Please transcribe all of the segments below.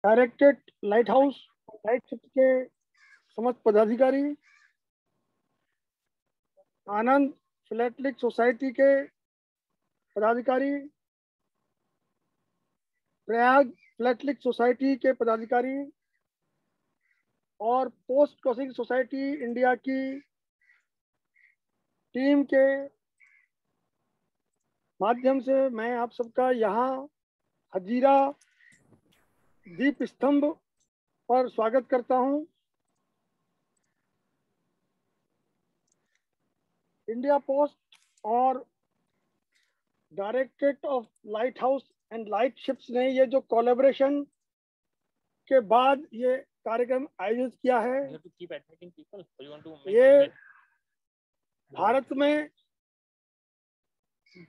Directed light house light shift के समस्त पदाधिकारी, आनंद फिलैटेलिक सोसाइटी के पदाधिकारी, प्रयाग फिलैटेलिक सोसाइटी के पदाधिकारी और पोस्ट क्रॉसिंग सोसाइटी इंडिया की टीम के माध्यम से मैं आप सबका यहाँ हजीरा दीप स्तंभ पर स्वागत करता हूँ। इंडिया पोस्ट और directorate of light house and light ships ने ये जो कोलैबोरेशन के बाद ये कार्यक्रम आयोजित किया है, ये भारत में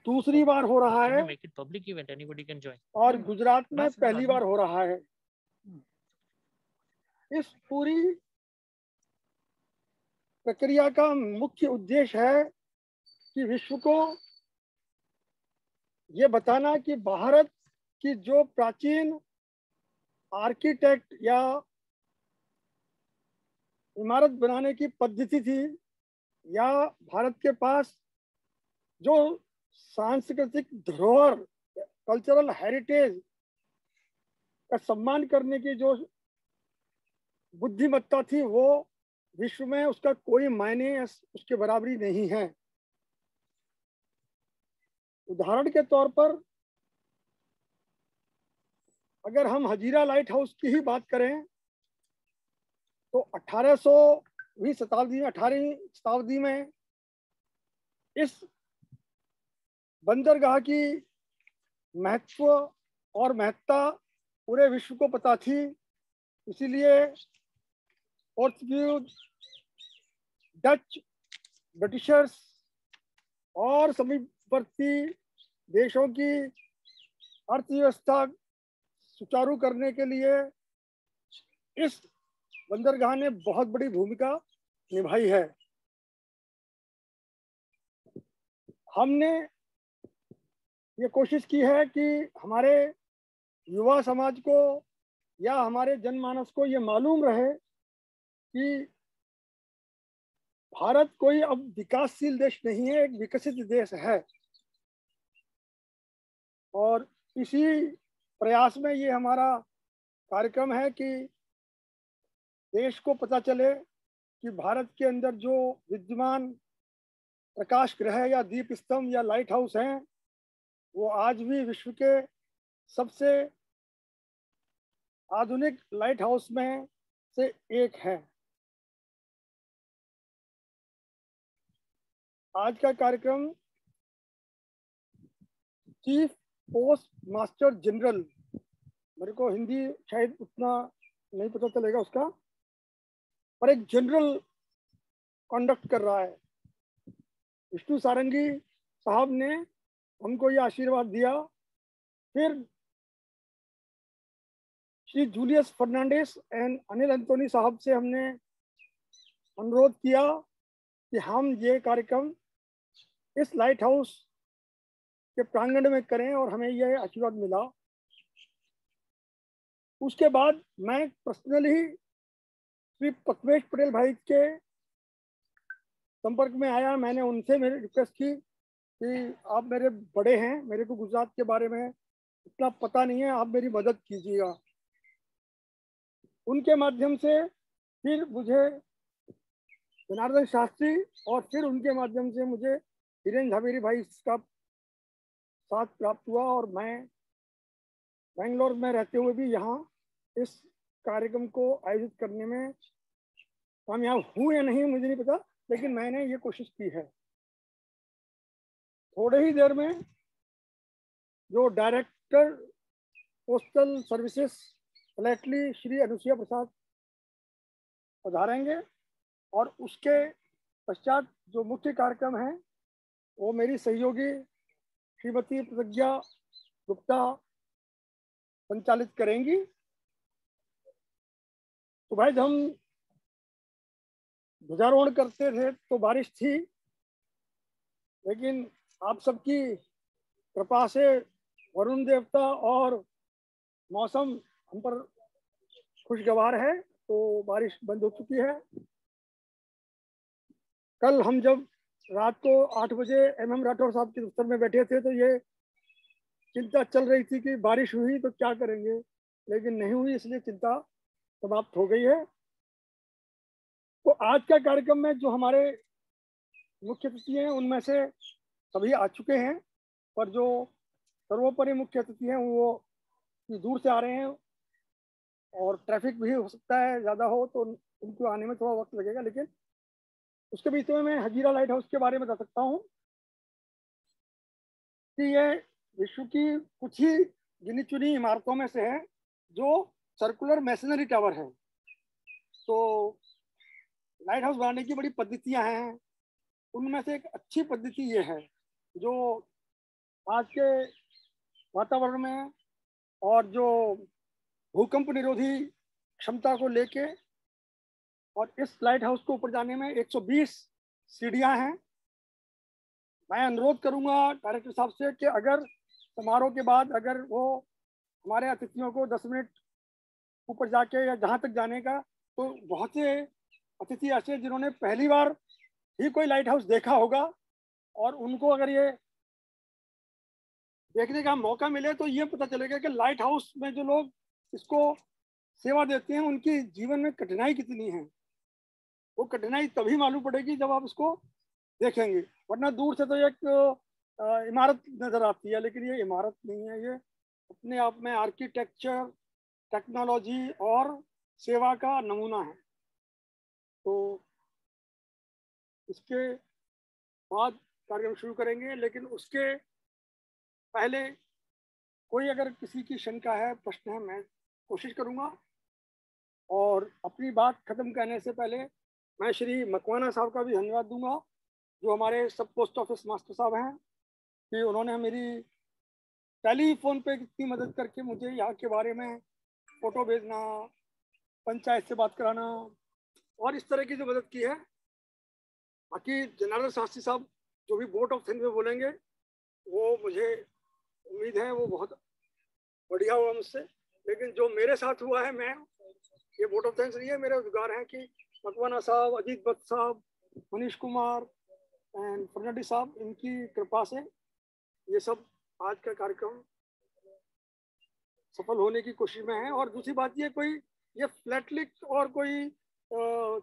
दूसरी बार हो रहा है और गुजरात में पहली बार हो रहा है। इस पूरी प्रक्रिया का मुख्य उद्देश्य है कि विश्व को ये बताना कि भारत की जो प्राचीन आर्किटेक्ट या इमारत बनाने की पद्धति थी, या भारत के पास जो सांस्कृतिक धरोहर कल्चरल हेरिटेज का सम्मान करने की जो बुद्धिमत्ता थी, वो विश्व में उसका कोई मायने उसके बराबरी नहीं है। उदाहरण के तौर पर अगर हम हजीरा लाइट हाउस की ही बात करें तो 18वीं शताब्दी में इस बंदरगाह की महत्व और महत्ता पूरे विश्व को पता थी। इसीलिए पोर्चुगीज, डच, ब्रिटिशर्स और समीपवर्ती देशों की अर्थव्यवस्था सुचारू करने के लिए इस बंदरगाह ने बहुत बड़ी भूमिका निभाई है। हमने ये कोशिश की है कि हमारे युवा समाज को या हमारे जनमानस को ये मालूम रहे कि भारत कोई अब विकासशील देश नहीं है, एक विकसित देश है। और इसी प्रयास में ये हमारा कार्यक्रम है कि देश को पता चले कि भारत के अंदर जो विद्यमान प्रकाश ग्रह या दीप स्तंभ या लाइट हाउस हैं, वो आज भी विश्व के सबसे आधुनिक लाइट हाउस में से एक है। आज का कार्यक्रम चीफ पोस्ट मास्टर जनरल, मेरे को हिंदी शायद उतना नहीं पता चलेगा उसका, पर एक जनरल कंडक्ट कर रहा है। विष्णु सारंगी साहब ने हमको ये आशीर्वाद दिया। फिर श्री जूलियस फर्नांडिस एंड अनिल एंटोनी साहब से हमने अनुरोध किया कि हम ये कार्यक्रम इस लाइट हाउस के प्रांगण में करें और हमें यह आशीर्वाद मिला। उसके बाद मैं पर्सनली श्री पद्मेश पटेल भाई के संपर्क में आया। मैंने उनसे मेरी रिक्वेस्ट की कि आप मेरे बड़े हैं, मेरे को गुजरात के बारे में इतना पता नहीं है, आप मेरी मदद कीजिएगा। उनके माध्यम से फिर मुझे जनार्दन शास्त्री और फिर उनके माध्यम से मुझे हिरेन झावेरी भाई का साथ प्राप्त हुआ और मैं बेंगलोर में रहते हुए भी यहाँ इस कार्यक्रम को आयोजित करने में कामयाब हूँ या नहीं मुझे नहीं पता, लेकिन मैंने ये कोशिश की है। थोड़े ही देर में जो director postal services philately Shri Anusuya Prasad पधारेंगे और उसके पश्चात जो मुख्य कार्यक्रम है वो मेरी सहयोगी श्रीमती प्रज्ञा गुप्ता संचालित करेंगी। तो भाई हम ध्वजारोहण करते थे तो बारिश थी, लेकिन आप सबकी कृपा से वरुण देवता और मौसम हम पर खुशगवार है। तो बारिश बंद हो चुकी है। कल हम जब रात को 8 बजे MM राठौर साहब के दफ्तर में बैठे थे तो ये चिंता चल रही थी कि बारिश हुई तो क्या करेंगे, लेकिन नहीं हुई, इसलिए चिंता समाप्त हो गई है। तो आज का कार्यक्रम में जो हमारे मुख्य अतिथि हैं उनमें से सभी आ चुके हैं, पर जो सर्वोपरि मुख्य अतिथि हैं वो दूर से आ रहे हैं और ट्रैफिक भी हो सकता है ज़्यादा हो, तो उनको आने में थोड़ा वक्त लगेगा। लेकिन उसके बीच में मैं हजीरा लाइट हाउस के बारे में बता सकता हूँ कि ये विश्व की कुछ ही गिनी चुनी इमारतों में से है जो सर्कुलर मैसनरी टावर है। तो लाइट हाउस बनाने की बड़ी पद्धतियां हैं, उनमें से एक अच्छी पद्धति ये है जो आज के वातावरण में और जो भूकंप निरोधी क्षमता को लेके, और इस लाइट हाउस को ऊपर जाने में 120 सीढ़ियां हैं। मैं अनुरोध करूंगा डायरेक्टर साहब से कि अगर समारोह के बाद अगर वो हमारे अतिथियों को 10 मिनट ऊपर जाके या जहाँ तक जाने का, तो बहुत से अतिथि ऐसे जिन्होंने पहली बार ही कोई लाइट हाउस देखा होगा, और उनको अगर ये देखने का मौका मिले तो ये पता चलेगा कि लाइट हाउस में जो लोग इसको सेवा देते हैं उनकी जीवन में कठिनाई कितनी है। वो कठिनाई तभी मालूम पड़ेगी जब आप इसको देखेंगे, वरना दूर से तो एक इमारत नजर आती है, लेकिन ये इमारत नहीं है, ये अपने आप में आर्किटेक्चर, टेक्नोलॉजी और सेवा का नमूना है। तो इसके बाद कार्यक्रम शुरू करेंगे, लेकिन उसके पहले कोई अगर किसी की शंका है, प्रश्न है, मैं कोशिश करूंगा। और अपनी बात खत्म करने से पहले मैं श्री मकवाना साहब का भी धन्यवाद दूंगा, जो हमारे सब पोस्ट ऑफिस मास्टर साहब हैं, कि उन्होंने मेरी टेलीफोन पे कितनी मदद करके मुझे यहाँ के बारे में फोटो भेजना, पंचायत से बात कराना और इस तरह की जो मदद की है। बाकी जनार्दन शास्त्री साहब जो भी बोर्ड ऑफ थिंग में बोलेंगे, वो मुझे उम्मीद है वो बहुत बढ़िया हुआ मुझसे। लेकिन जो मेरे साथ हुआ है, मैं ये वोट ऑफ थैंक्स नहीं है, मेरे उद्गार हैं कि मकवाना साहब, अजीत भट्ट साहब, मनीष कुमार एंड फर्नांडिस साहब, इनकी कृपा से ये सब आज का कार्यक्रम सफल होने की कोशिश में है। और दूसरी बात ये फ्लैटलिक और कोई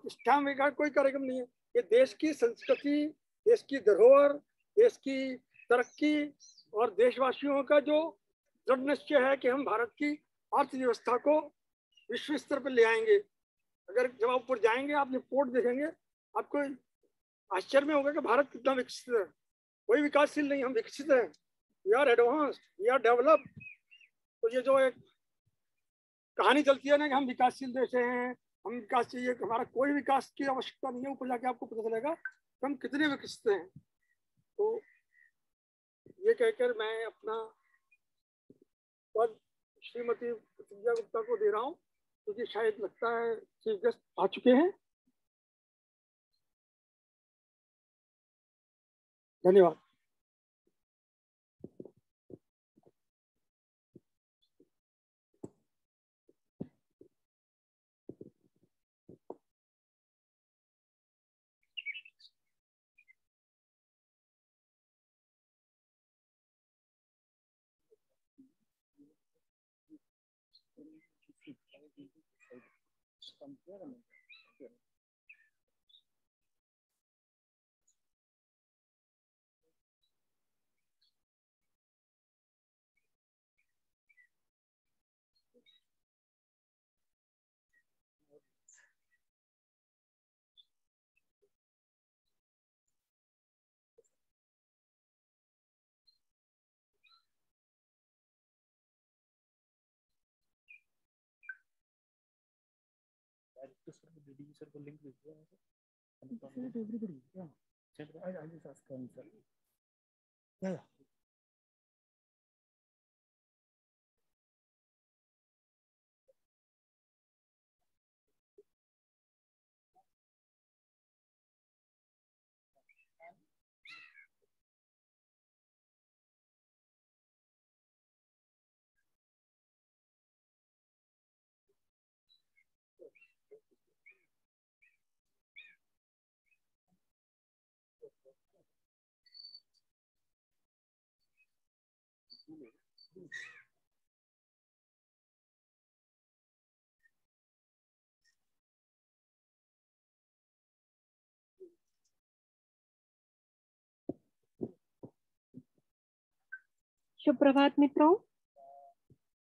स्टैम्प का कोई कार्यक्रम नहीं है। ये देश की संस्कृति, देश की धरोहर, देश की तरक्की और देशवासियों का जो दृढ़ निश्चय है कि हम भारत की अर्थव्यवस्था को विश्व स्तर पर ले आएंगे। अगर जब आप ऊपर जाएंगे, आप रिपोर्ट देखेंगे, आपको आश्चर्य में होगा कि भारत कितना विकसित है। कोई विकासशील नहीं, हम विकसित हैं। We are advanced, we are developed. तो ये जो एक कहानी चलती है ना कि हम विकासशील देश हैं, हम विकास चाहिए, हमारा कोई विकास की आवश्यकता नहीं है, ऊपर जाके आपको पता चलेगा कि हम कितने विकसित हैं। तो ये कहकर मैं अपना पद श्रीमती प्रतिज्ञा गुप्ता को दे रहा हूँ, क्योंकि शायद लगता है चीफ गेस्ट आ चुके हैं। धन्यवाद। सर को लिंक भेज दिया है। शुभ प्रभात मित्रों।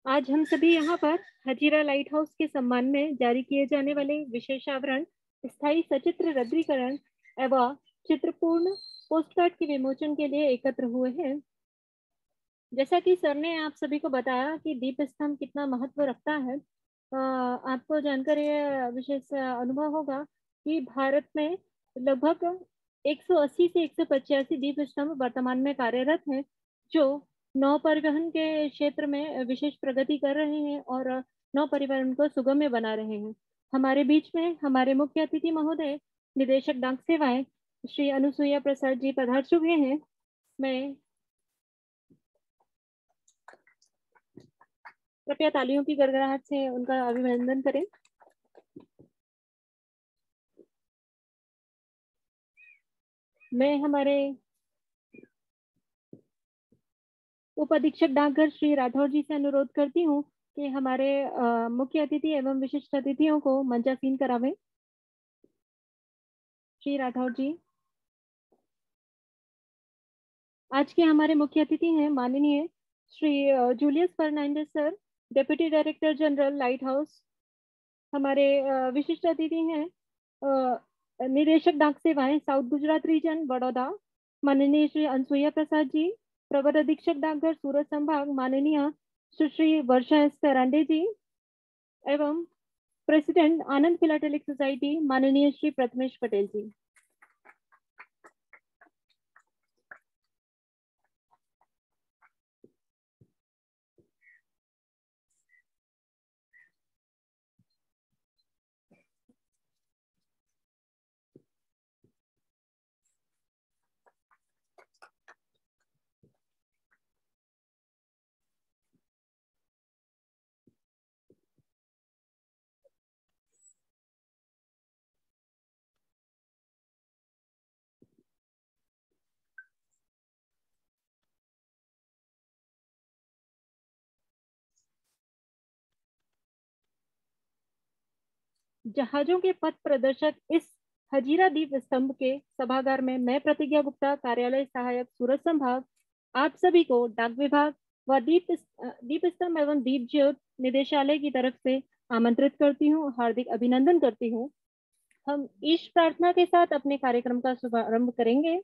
आज हम सभी यहाँ पर हजीरा लाइट हाउस के सम्मान में जारी किए जाने वाले विशेष आवरण स्थायी सचित्र रद्दीकरण एवं चित्रपूर्ण पोस्टकार्ड के विमोचन के लिए एकत्र हुए हैं। जैसा कि सर ने आप सभी को बताया कि दीप स्तंभ कितना महत्व रखता है, आपको जानकर यह विशेष अनुभव होगा कि भारत में लगभग 180 से 185 दीप स्तंभ वर्तमान में कार्यरत हैं, जो नौ परिवहन के क्षेत्र में विशेष प्रगति कर रहे हैं और नौ परिवहन को सुगम्य बना रहे हैं। हमारे बीच में हमारे मुख्य अतिथि महोदय निदेशक डाक सेवाएं श्री अनुसुईया प्रसाद जी पधार चुके हैं। मैं कृपया तालियों की गड़गड़ाहट से उनका अभिनंदन करें। मैं हमारे उप अधीक्षक डाकघर श्री राठौर जी से अनुरोध करती हूँ कि हमारे मुख्य अतिथि एवं विशिष्ट अतिथियों को मंचासीन करावें। श्री राठौर जी। आज के हमारे मुख्य अतिथि हैं माननीय Shri Julius Fernandes sir, deputy director general lighthouse. हमारे विशिष्ट अतिथि हैं निदेशक डाक सेवाएं साउथ गुजरात रीजन बड़ौदा माननीय श्री अनुसुईया प्रसाद जी, प्रवर अधीक्षक डाकघर सूरत संभाग माननीय सुश्री वर्षा एस करांडे जी एवं प्रेसिडेंट आनंद फिलाटेलिक सोसाइटी माननीय श्री प्रथमेश पटेल जी। जहाजों के पथ प्रदर्शक इस हजीरा दीप स्तंभ के सभागार में मैं प्रतिज्ञा गुप्ता, कार्यालय सहायक सूरत संभाग, आप सभी को डाक विभाग व दीप स्तंभ एवं दीप ज्योत निदेशालय की तरफ से आमंत्रित करती हूँ, हार्दिक अभिनंदन करती हूँ। हम ईश प्रार्थना के साथ अपने कार्यक्रम का शुभारंभ करेंगे।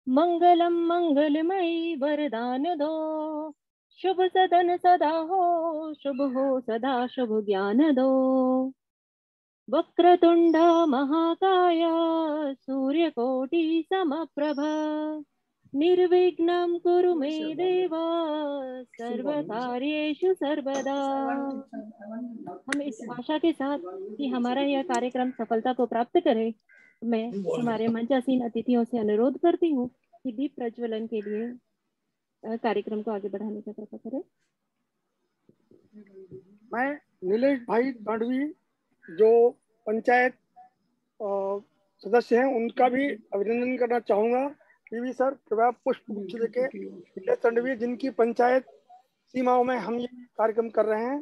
मंगलम मंगलमयी वरदान दो, शुभ सदन सदा हो, शुभ हो सदा शुभ ज्ञान दो। वक्रतुंड महाकाय सूर्यकोटि समप्रभ, निर्विघ्नं कुरु मे देव सर्वकार्येषु सर्वदा। हम इस आशा के साथ कि हमारा यह कार्यक्रम सफलता को प्राप्त करे, मैं हमारे मंचासीन अतिथियों से अनुरोध करती हूँ कि दीप प्रज्वलन के लिए कार्यक्रम को आगे बढ़ाने का कृपा करें। मैं नीलेश भाई गढ़वी जो पंचायत सदस्य हैं उनका भी अभिनंदन करना चाहूँगा। पीवी सर कृपया पुष्प गुच्छ देके नीलेश तंडवी जिनकी पंचायत सीमाओं में हम ये कार्यक्रम कर रहे हैं,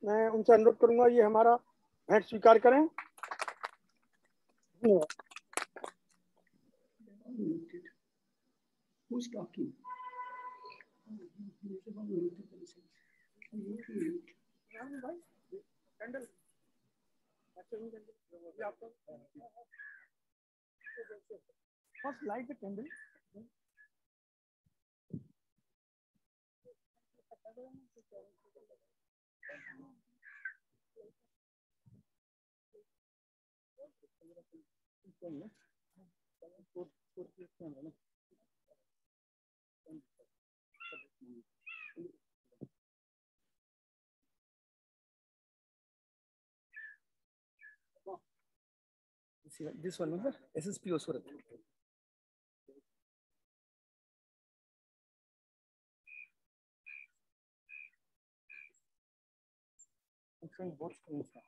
मैं उनसे अनुरोध करूंगा ये हमारा भेंट स्वीकार करें। First light the candle. This one, SSP Surat. I'm showing both screens now.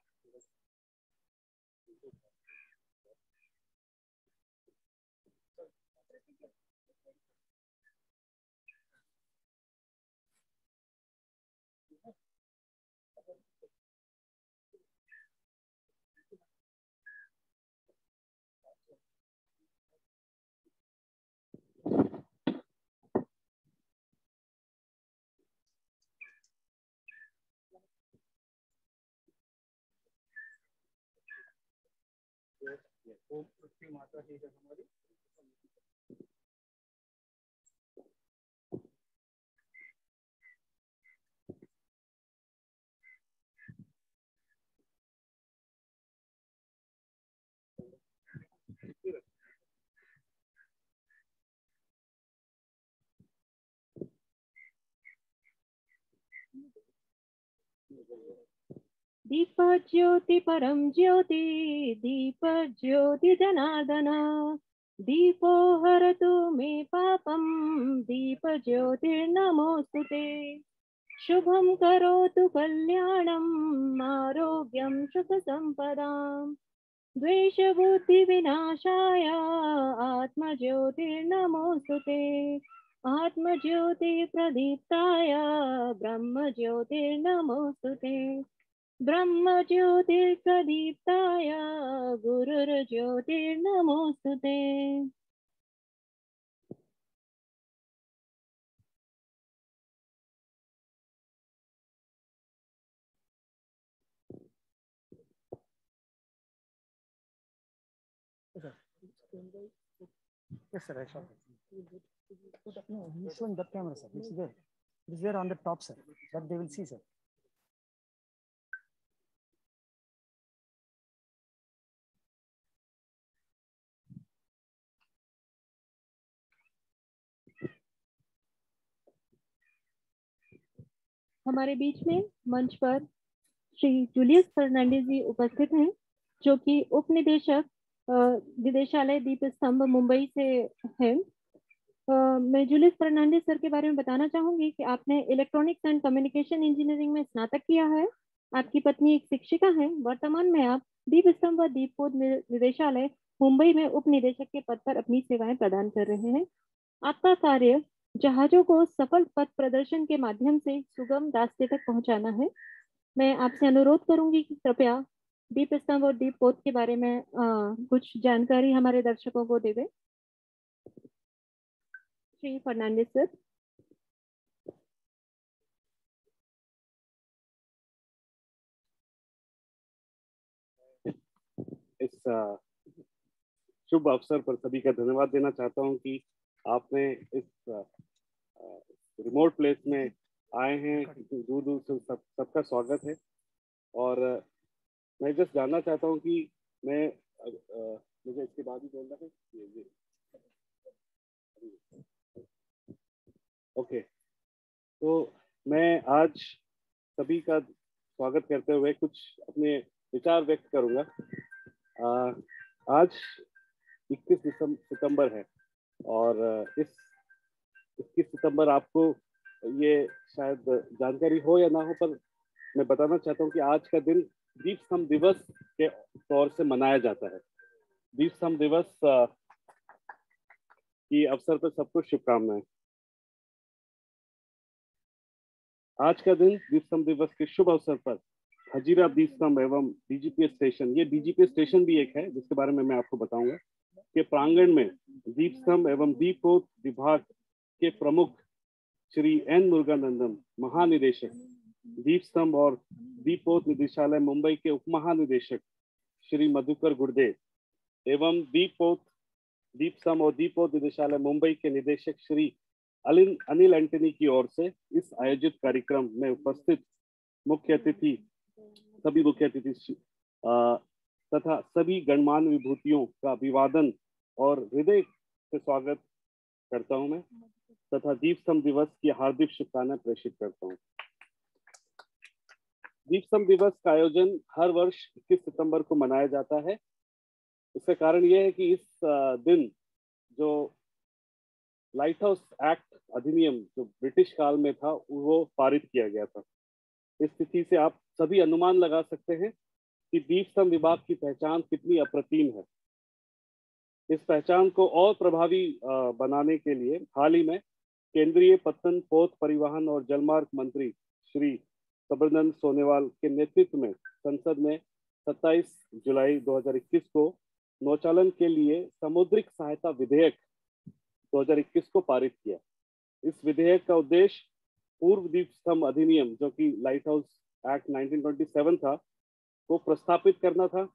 ओम पृथ्वी माता ही है हमारी। दीप ज्योति परम ज्योति, दीप ज्योति जनार्दन, दीपो हरतु मे पापम, दीप ज्योतिर्नमोस्तुते। शुभं करोतु कल्याणम्, आरोग्यं सुख संपदाम्, द्वेष बुद्धि विनाशाय, आत्मज्योतिर्नमोस्तुते। आत्मज्योति प्रदीप्ताय, ब्रह्म ज्योतिर्नमोस्तुते। ब्रह्म ज्योतिर्प्रदीप्ताय, गुरुर्ज्योतिर्नमोस्तुते। Yes, sir. I shot it. No, he's showing that camera, sir. It's there. It's there on the top, sir. That they will see, sir. हमारे बीच में मंच पर श्री जूलियस फर्नांडिस जी उपस्थित हैं, जो कि उप निदेशक निदेशालय दीप स्तंभ मुंबई से हैं। मैं जूलियस फर्नांडिस सर के बारे में बताना चाहूंगी कि आपने इलेक्ट्रॉनिक्स एंड कम्युनिकेशन इंजीनियरिंग में स्नातक किया है। आपकी पत्नी एक शिक्षिका हैं। वर्तमान में आप दीप स्तंभ व दीपोद निदेशालय मुंबई में उप निदेशक के पद पर अपनी सेवाएं प्रदान कर रहे हैं। आपका कार्य जहाजों को सफल पथ प्रदर्शन के माध्यम से सुगम रास्ते तक पहुंचाना है। मैं आपसे अनुरोध करूंगी कि कृपया दीप स्तंभ और दीपोद के बारे में कुछ जानकारी हमारे दर्शकों को देवें। श्री फर्नांडिस सर। इस शुभ अवसर पर सभी का धन्यवाद देना चाहता हूं कि आपने इस रिमोट प्लेस में आए हैं। दूर दूर से सबका स्वागत है। और मैं जस्ट जानना चाहता हूं कि मैं मुझे इसके बाद ही बोलना है। ओके, तो मैं आज सभी का स्वागत करते हुए कुछ अपने विचार व्यक्त करूंगा। आज 21 सितंबर है और इस 21 सितंबर आपको ये शायद जानकारी हो या ना हो, पर मैं बताना चाहता हूँ कि आज का दिन दीप स्तंभ दिवस के तौर से मनाया जाता है। दीप स्तंभ दिवस की अवसर पर सबको शुभकामनाएं। आज का दिन दीप स्तंभ दिवस के शुभ अवसर पर हजीरा दीप स्तंभ एवं डीजीपीएस स्टेशन, ये डीजीपीएस स्टेशन भी एक है जिसके बारे में मैं आपको बताऊंगा, के प्रांगण में दीप स्तंभ एवं दीपोत विभाग के प्रमुख श्री एन मुरुगानंदन, महानिदेशक दीप स्तंभ और दीपोत निदेशालय मुंबई के उप महानिदेशक श्री मधुकर गुर्दे एवं दीप स्तंभ और दीपोत निदेशालय मुंबई के निदेशक श्री अनिल एंटनी की ओर से इस आयोजित कार्यक्रम में उपस्थित सभी मुख्य अतिथि तथा सभी गणमान्य विभूतियों का अभिवादन और हृदय से स्वागत करता हूं मैं, तथा दीप स्तंभ दिवस की हार्दिक शुभकामनाएं प्रेषित करता हूं। दीप स्तंभ दिवस का आयोजन हर वर्ष 21 सितंबर को मनाया जाता है। इसका कारण यह है कि इस दिन जो लाइट हाउस एक्ट अधिनियम जो ब्रिटिश काल में था वो पारित किया गया था। इस स्थिति से आप सभी अनुमान लगा सकते हैं कि दीप स्तंभ विभाग की पहचान कितनी अप्रतिम है। इस पहचान को और प्रभावी बनाने के लिए हाल ही में केंद्रीय पत्तन, पोत, परिवहन और जलमार्ग मंत्री श्री सर्बानंद सोनोवाल के नेतृत्व में संसद ने 27 जुलाई 2021 को नौचालन के लिए समुद्रिक सहायता विधेयक 2021 को पारित किया। इस विधेयक का उद्देश्य पूर्व दीप स्तंभ अधिनियम जो कि लाइट हाउस एक्ट 1927 था को प्रस्थापित करना था।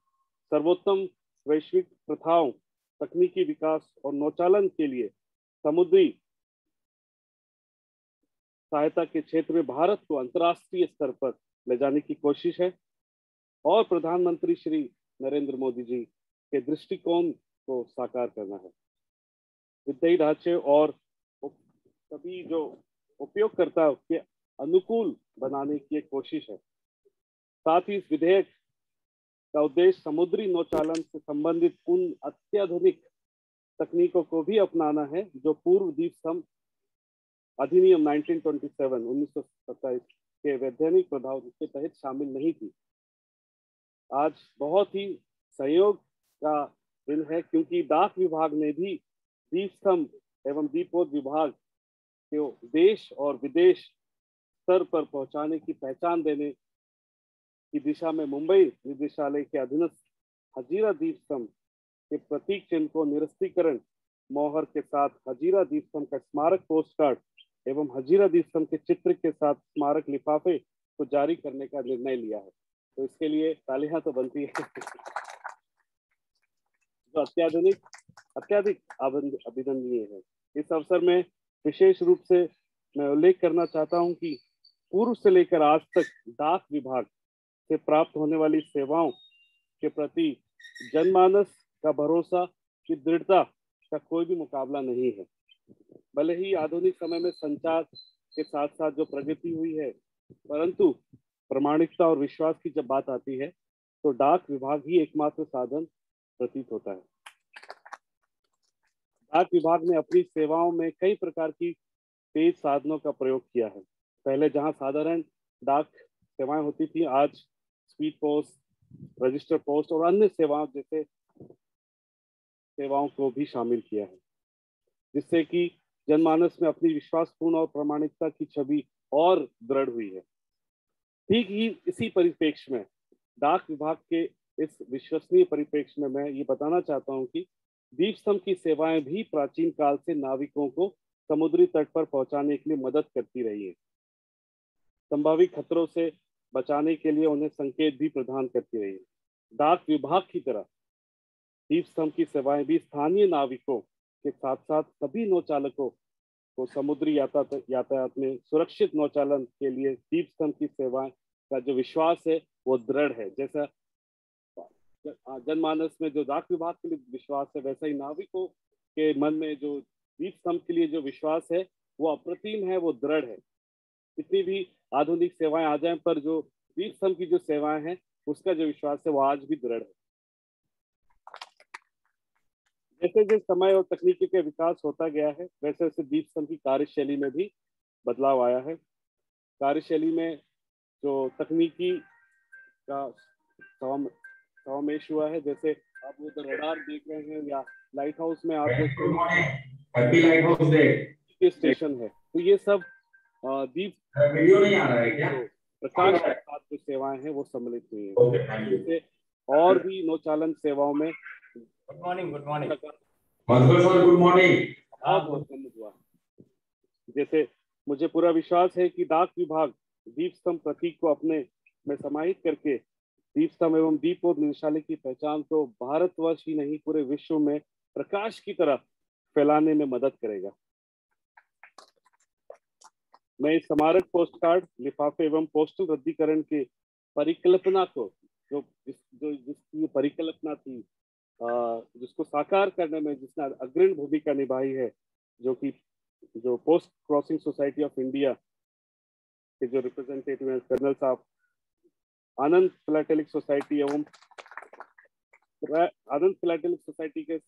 सर्वोत्तम वैश्विक प्रथाओं, तकनीकी विकास और नौचालन के लिए समुद्री सहायता के क्षेत्र में भारत को अंतर्राष्ट्रीय स्तर पर ले जाने की कोशिश है और प्रधानमंत्री श्री नरेंद्र मोदी जी के दृष्टिकोण को साकार करना है। वित्तीय ढांचे और सभी जो उपयोगकर्ता के अनुकूल बनाने की एक कोशिश है। साथ ही इस विधेयक का उद्देश्य समुद्री नौचालन से संबंधित उन अत्याधुनिक तकनीकों को भी अपनाना है जो पूर्व द्वीप समूह अधिनियम 1927 के वैधानिक प्रभाव के तहत शामिल नहीं थी। आज बहुत ही सहयोग का दिन है क्योंकि डाक विभाग ने भी द्वीप स्तंभ एवं दीपोत्सव विभाग को देश और विदेश स्तर पर पहुंचाने की पहचान देने की दिशा में मुंबई निदेशालय के अधीनस्थ हजीरा द्वीप स्तंभ के प्रतीक चिन्ह को निरस्तीकरण मोहर के साथ हजीरा द्वीप स्तंभ का स्मारक पोस्ट कार्ड एवं हजीरा द्वीप स्तंभ के चित्र के साथ स्मारक लिफाफे को जारी करने का निर्णय लिया है। तो इसके लिए तालियां तो बनती है। जो अत्याधिक अभिनंदनीय है। इस अवसर में विशेष रूप से मैं उल्लेख करना चाहता हूं कि पूर्व से लेकर आज तक डाक विभाग से प्राप्त होने वाली सेवाओं के प्रति जनमानस का भरोसा की दृढ़ता का कोई भी मुकाबला नहीं है। भले ही आधुनिक समय में संचार के साथ साथ जो प्रगति हुई है, परंतु प्रामाणिकता और विश्वास की जब बात आती है तो डाक विभाग ही एकमात्र साधन प्रतीत होता है। डाक विभाग ने अपनी सेवाओं में कई प्रकार की तेज साधनों का प्रयोग किया है। पहले जहां साधारण डाक सेवाएं होती थी, आज स्पीड पोस्ट, रजिस्टर पोस्ट और अन्य सेवाओं जैसे सेवाओं को भी शामिल किया है, जिससे कि जनमानस में अपनी विश्वासपूर्ण और प्रामाणिकता की छवि और दृढ़ हुई है। ठीक ही इसी परिप्रेक्ष्य में डाक विभाग के इस विश्वसनीय परिप्रेक्ष्य में मैं ये बताना चाहता हूं कि द्वीप स्तंभ की सेवाएं भी प्राचीन काल से नाविकों को समुद्री तट पर पहुंचाने के लिए मदद करती रही है। संभावित खतरों से बचाने के लिए उन्हें संकेत भी प्रदान करती रही है। डाक विभाग की तरह द्वीप स्तंभ की सेवाएं भी स्थानीय नाविकों के साथ साथ सभी नौचालकों को समुद्री यातायात में सुरक्षित नौचालन के लिए द्वीप स्तंभ की सेवाएं का जो विश्वास है वो दृढ़ है। जैसा जनमानस में जो डाक विभाग के लिए विश्वास है, वैसा ही नाविकों के मन में जो द्वीप स्तंभ के लिए जो विश्वास है वो अप्रतिम है, वो दृढ़ है। कितनी भी आधुनिक सेवाएं आ जाएं, पर जो द्वीप स्तंभ की जो सेवाएं हैं उसका जो विश्वास है वो आज भी दृढ़ है। जैसे जैसे समय और तकनीकी का विकास होता गया है, वैसे वैसे द्वीप स्तंभ की कार्यशैली में भी बदलाव आया है। कार्यशैली में जो तकनीकी का समावेश हुआ है, जैसे आप उधर रडार देख रहे हैं या लाइट हाउस में आप स्टेशन है, तो ये सब द्वीप प्रकाश के साथ जो सेवाएं हैं वो सम्मिलित हुई है। जैसे और भी नौचालन सेवाओं में गुड मॉर्निंग गुड मॉर्निंग हुआ। जैसे मुझे पूरा विश्वास है कि डाक विभाग द्वीप स्तंभ प्रतीक को अपने में समाहित करके द्वीप स्तंभ एवं दीपोत्सव निदेशालय की पहचान को भारतवर्ष ही नहीं पूरे विश्व में प्रकाश की तरह फैलाने में मदद करेगा। मैं इस स्मारक पोस्ट कार्ड, लिफाफे एवं पोस्टल रद्दीकरण के परिकल्पना को जिसकी परिकल्पना थी, जिसको साकार करने में जिसने अग्रणी भूमिका निभाई है, जो post crossing society of India के जो रिप्रेजेंटेटिव हैं कर्नल साहब, आनंद फिलाटेलिक सोसाइटी एवं आनंद फिलाटेलिक सोसाइटी के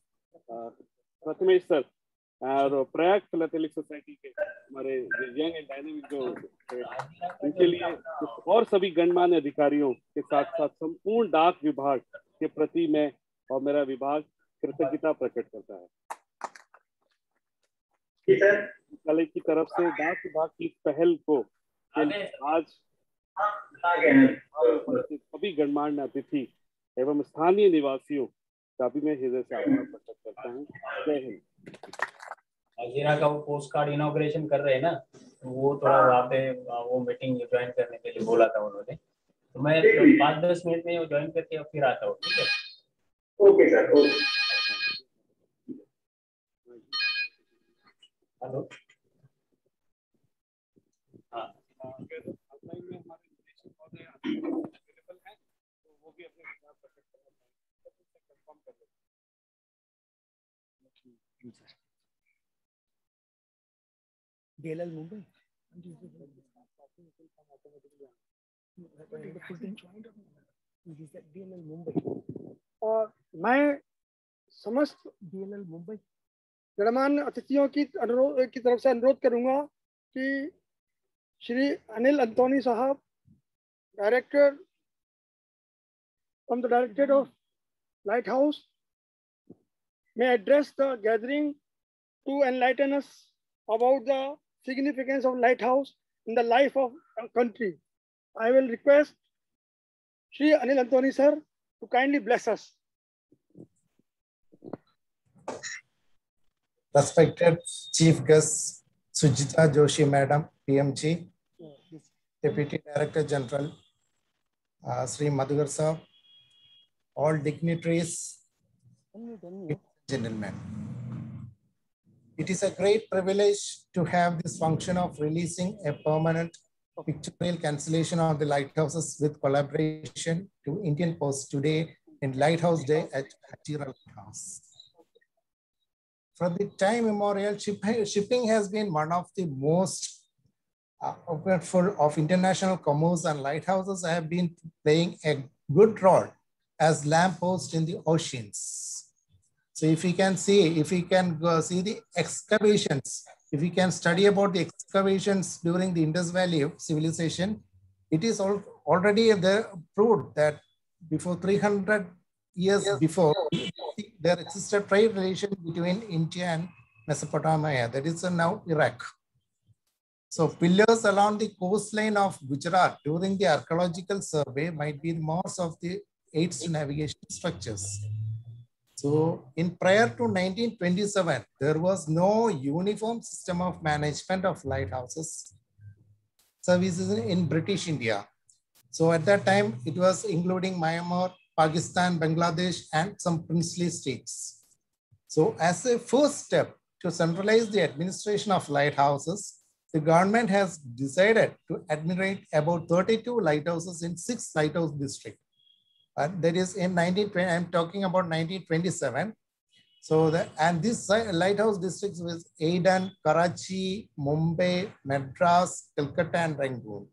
प्रथमेश सर और प्रयाग फिलाटेलिक सोसाइटी के हमारे यंग एंड डायनेमिक जो उनके लिए और सभी गणमान्य अधिकारियों के साथ साथ संपूर्ण डाक विभाग के प्रति मैं और मेरा विभाग कृतज्ञता प्रकट करता है। निदेशालय की तरफ से डाक विभाग की इस पहल को आज सभी गणमान्य अतिथि एवं स्थानीय निवासियों का भी मैं हृदय से आभार प्रकट करता हूँ। जय हिंद। हजीरा का वो पोस्ट कार्ड इनॉग्रेशन कर रहे हैं ना, तो वो थोड़ा वहाँ पे वो मीटिंग ज्वाइन करने के लिए बोला था उन्होंने, तो मैं 5-10 मिनट में ज्वाइन करके अब फिर आता हूँ। ठीक है। Okay, sir. Okay. हेलो अगर ऑनलाइन में हमारे निर्देशक महोदय अवेलेबल हैं तो वो भी अपने विचार प्रकट करना चाहेंगे, कंफर्म कर लेते हैं। DLL Mumbai. और मैं समस्त DLL मुंबई गणमान्य अतिथियों की तरफ से अनुरोध करूंगा कि श्री अनिल अंतोनी साहब, director from the directorate of light house, may address the gathering to enlighten us about the significance of lighthouse in the life of a country. I will request Shri Anil Antony sir to kindly bless us. Respected Chief Guest Sujita Joshi Madam, PMG, Deputy Director General, Sri Madhugar Sir, all dignitaries, gentlemen. It is a great privilege to have this function of releasing a permanent pictorial cancellation of the lighthouses with collaboration to Indian Post today in Lighthouse Day at Hajira Lighthouse. From the time immemorial, shipping has been one of the most full of international commerce, and lighthouses have been playing a good role as lampposts in the oceans. So if we can see, if we can see the excavations, if we can study about the excavations during the Indus Valley civilization, it is already proved that before 300 years before, there existed trade relation between India and Mesopotamia, that is now Iraq. So pillars along the coastline of Gujarat during the archaeological survey might be most of the aids to navigation structures. So in prior to 1927, there was no uniform system of management of lighthouses services in British India. So at that time, it was including Myanmar, Pakistan, Bangladesh, and some princely states. So as a first step to centralize the administration of lighthouses, the government has decided to administrate about 32 lighthouses in 6 lighthouse districts. That is in 1920, I'm talking about 1927. So this lighthouse districts was Aden, Karachi, Mumbai, Madras, Calcutta, and Rangoon.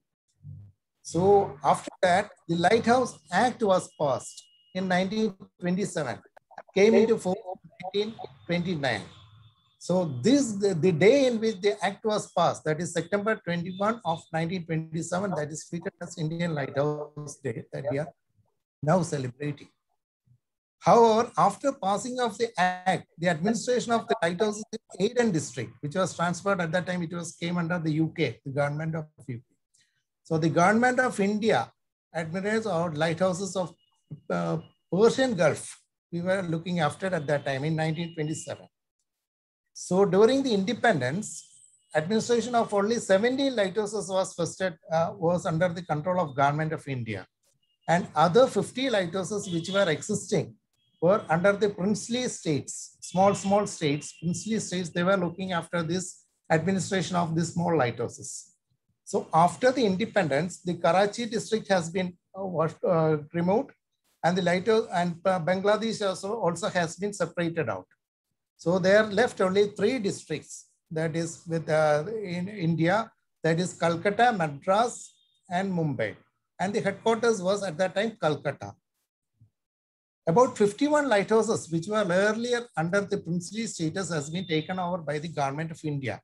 So after that, the Lighthouse Act was passed in 1927, came into force in 1929. So the day in which the act was passed, that is September 21 of 1927, that is treated as Indian Lighthouse Day that we are now celebrating. However, after passing of the act, the administration of the lighthouses in Aden district, which was transferred at that time, came under the UK, the government of UK. So the government of India administrates our lighthouses of Persian Gulf. We were looking after at that time in 1927. So during the independence, administration of only 70 lighthouses was under the control of government of India. And other 50 lighthouses which were existing were under the princely states, small states, princely states. They were looking after this administration of these small lighthouses. So after the independence, the Karachi district has been removed, and the lighthouse and Bangladesh also has been separated out. So there are left only 3 districts, that is in India, that is Calcutta, Madras, and Mumbai. And the headquarters was at that time Calcutta. About 51 lighthouses, which were earlier under the princely status, has been taken over by the government of India.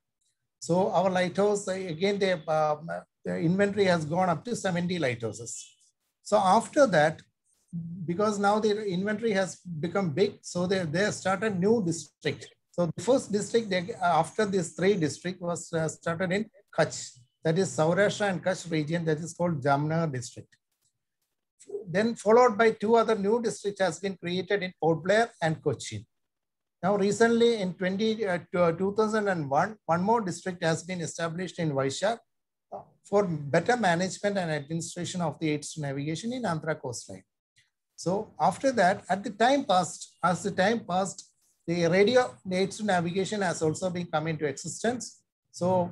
So our lighthouse, again, the inventory has gone up to 70 lighthouses. So after that, because now the inventory has become big, so they started new district. So the first district after these 3 districts was started in Kutch. That is Saurashtra and Kutch region, that is called Jamnagar district. Then followed by 2 other new districts has been created in Port Blair and Cochin. Now recently in 2001, one more district has been established in Vaishak for better management and administration of the aids to navigation in Andhra coastline. So after that, as the time passed, the radio aids to navigation has also been come into existence. So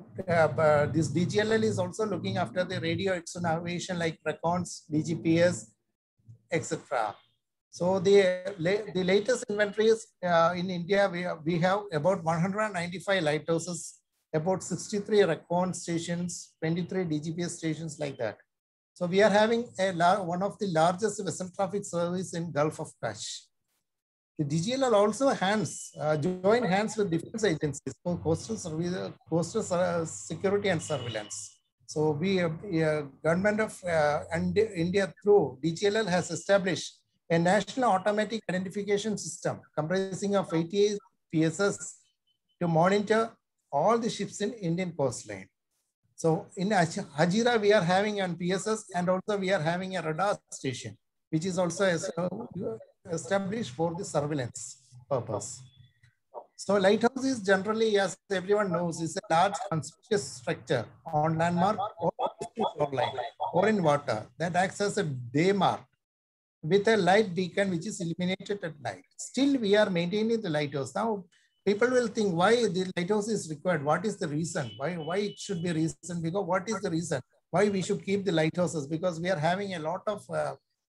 this DGLL is also looking after the radio aids to navigation like RECONS, DGPS, etc. So the latest inventories in India, we have about 195 lighthouses, about 63 RECON stations, 23 DGPS stations like that. So we are having one of the largest vessel traffic service in Gulf of Kutch. The DGLL also join hands with defense agencies for coastal security and surveillance. So we, government of India through DGLL has established a national automatic identification system comprising of 88 PSS to monitor all the ships in Indian coastline. So in Hazira, we are having an PSS, and also we are having a radar station, which is also established for the surveillance purpose. So lighthouse is generally, as everyone knows, is a large conspicuous structure on landmark or shoreline or in water that acts as a day mark with a light beacon which is illuminated at night. Still, we are maintaining the lighthouse. Now, people will think why the lighthouse is required. What is the reason? Why it should be reason? Because what is the reason why we should keep the lighthouses? Because we are having a lot of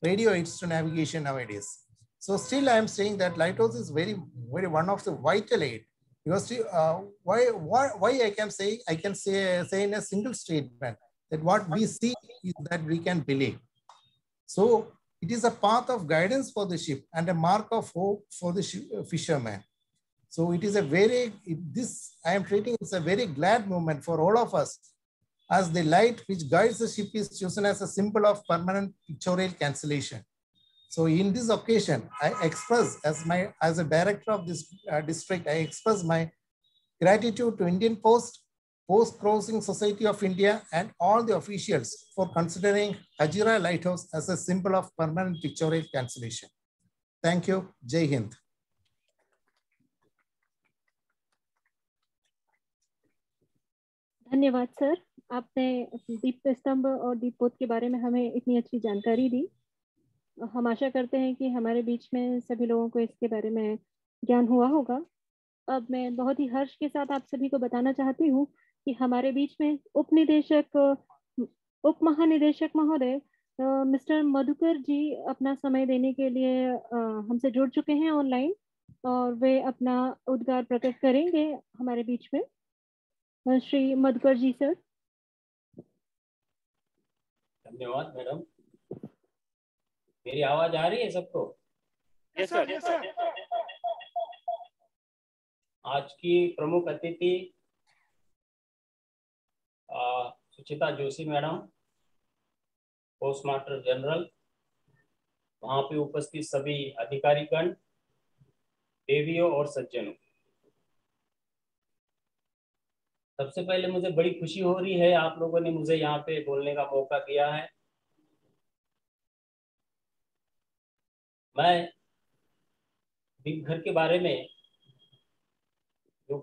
radio aids to navigation nowadays. So still, I am saying that lighthouse is very one of the vital aid. Because why I can say in a single statement that what we see is that we can believe. So it is a path of guidance for the ship and a mark of hope for the fisherman. So it is I am treating it's a very glad moment for all of us, as the light which guides the ship is chosen as a symbol of permanent pictorial cancellation. So in this occasion, I express as a director of this district, I express my gratitude to Indian Post Crossing Society of India, and all the officials for considering Hazira Lighthouse as a symbol of permanent pictorial cancellation. Thank you. Jai Hind. धन्यवाद sir, आपने दीप स्तंभ और दीपोत के बारे में हमें इतनी अच्छी जानकारी दी। हम आशा करते हैं कि हमारे बीच में सभी लोगों को इसके बारे में ज्ञान हुआ होगा। अब मैं बहुत ही हर्ष के साथ आप सभी को बताना चाहती हूँ कि हमारे बीच में उप महानिदेशक महोदय मिस्टर मधुकर जी अपना समय देने के लिए हमसे जुड़ चुके हैं ऑनलाइन, और वे अपना उद्गार प्रकट करेंगे हमारे बीच में। श्री मधुकर जी सर। धन्यवाद मैडम। मेरी आवाज आ रही है सबको? Yes sir, yes sir. आज की प्रमुख अतिथि Suchita Joshi madam, post master general, वहां पे उपस्थित सभी अधिकारीगण, देवियों और सज्जनों, सबसे पहले मुझे बड़ी खुशी हो रही है आप लोगों ने मुझे यहाँ पे बोलने का मौका दिया है। मैं दीपघर के बारे में, जो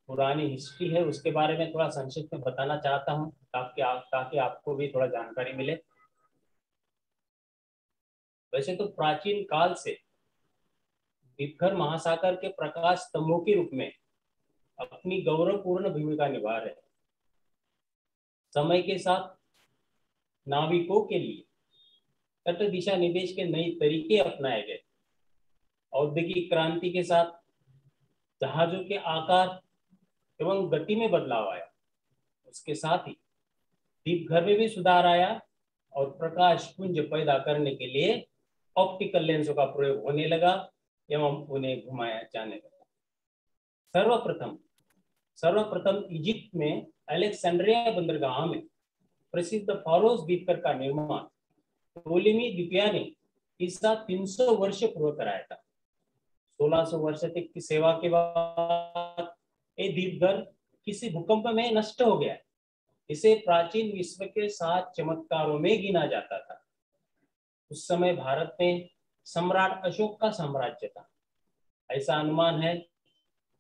पुरानी हिस्ट्री है उसके बारे में थोड़ा संक्षिप्त में बताना चाहता हूँ, ताकि आपको भी थोड़ा जानकारी मिले। वैसे तो प्राचीन काल से दीपघर महासागर के प्रकाश स्तंभों के रूप में अपनी गौरवपूर्ण भूमिका निभा रहे। समय के साथ नाविकों के लिए तट दिशा निर्देश के नए तरीके अपनाए गए। औद्योगिक क्रांति के साथ जहाजों के आकार एवं गति में बदलाव आया। उसके साथ ही दीपघर में भी सुधार आया और प्रकाश पुंज पैदा करने के लिए ऑप्टिकल लेंसों का प्रयोग होने लगा एवं उन्हें घुमाया जाने लगा। सर्वप्रथम इजिप्ट में अलेक्जेंड्रिया बंदरगाह में प्रसिद्ध फारोस दीपकर का निर्माण टोलेमी द्वितीय ने ईसा 300 वर्ष पूर्व कराया था। 1600 वर्ष तक की सेवा के बाद ये दीपघर किसी भूकंप में नष्ट हो गया। इसे प्राचीन विश्व के 7 चमत्कारों में गिना जाता था। उस समय भारत में सम्राट अशोक का साम्राज्य था। ऐसा अनुमान है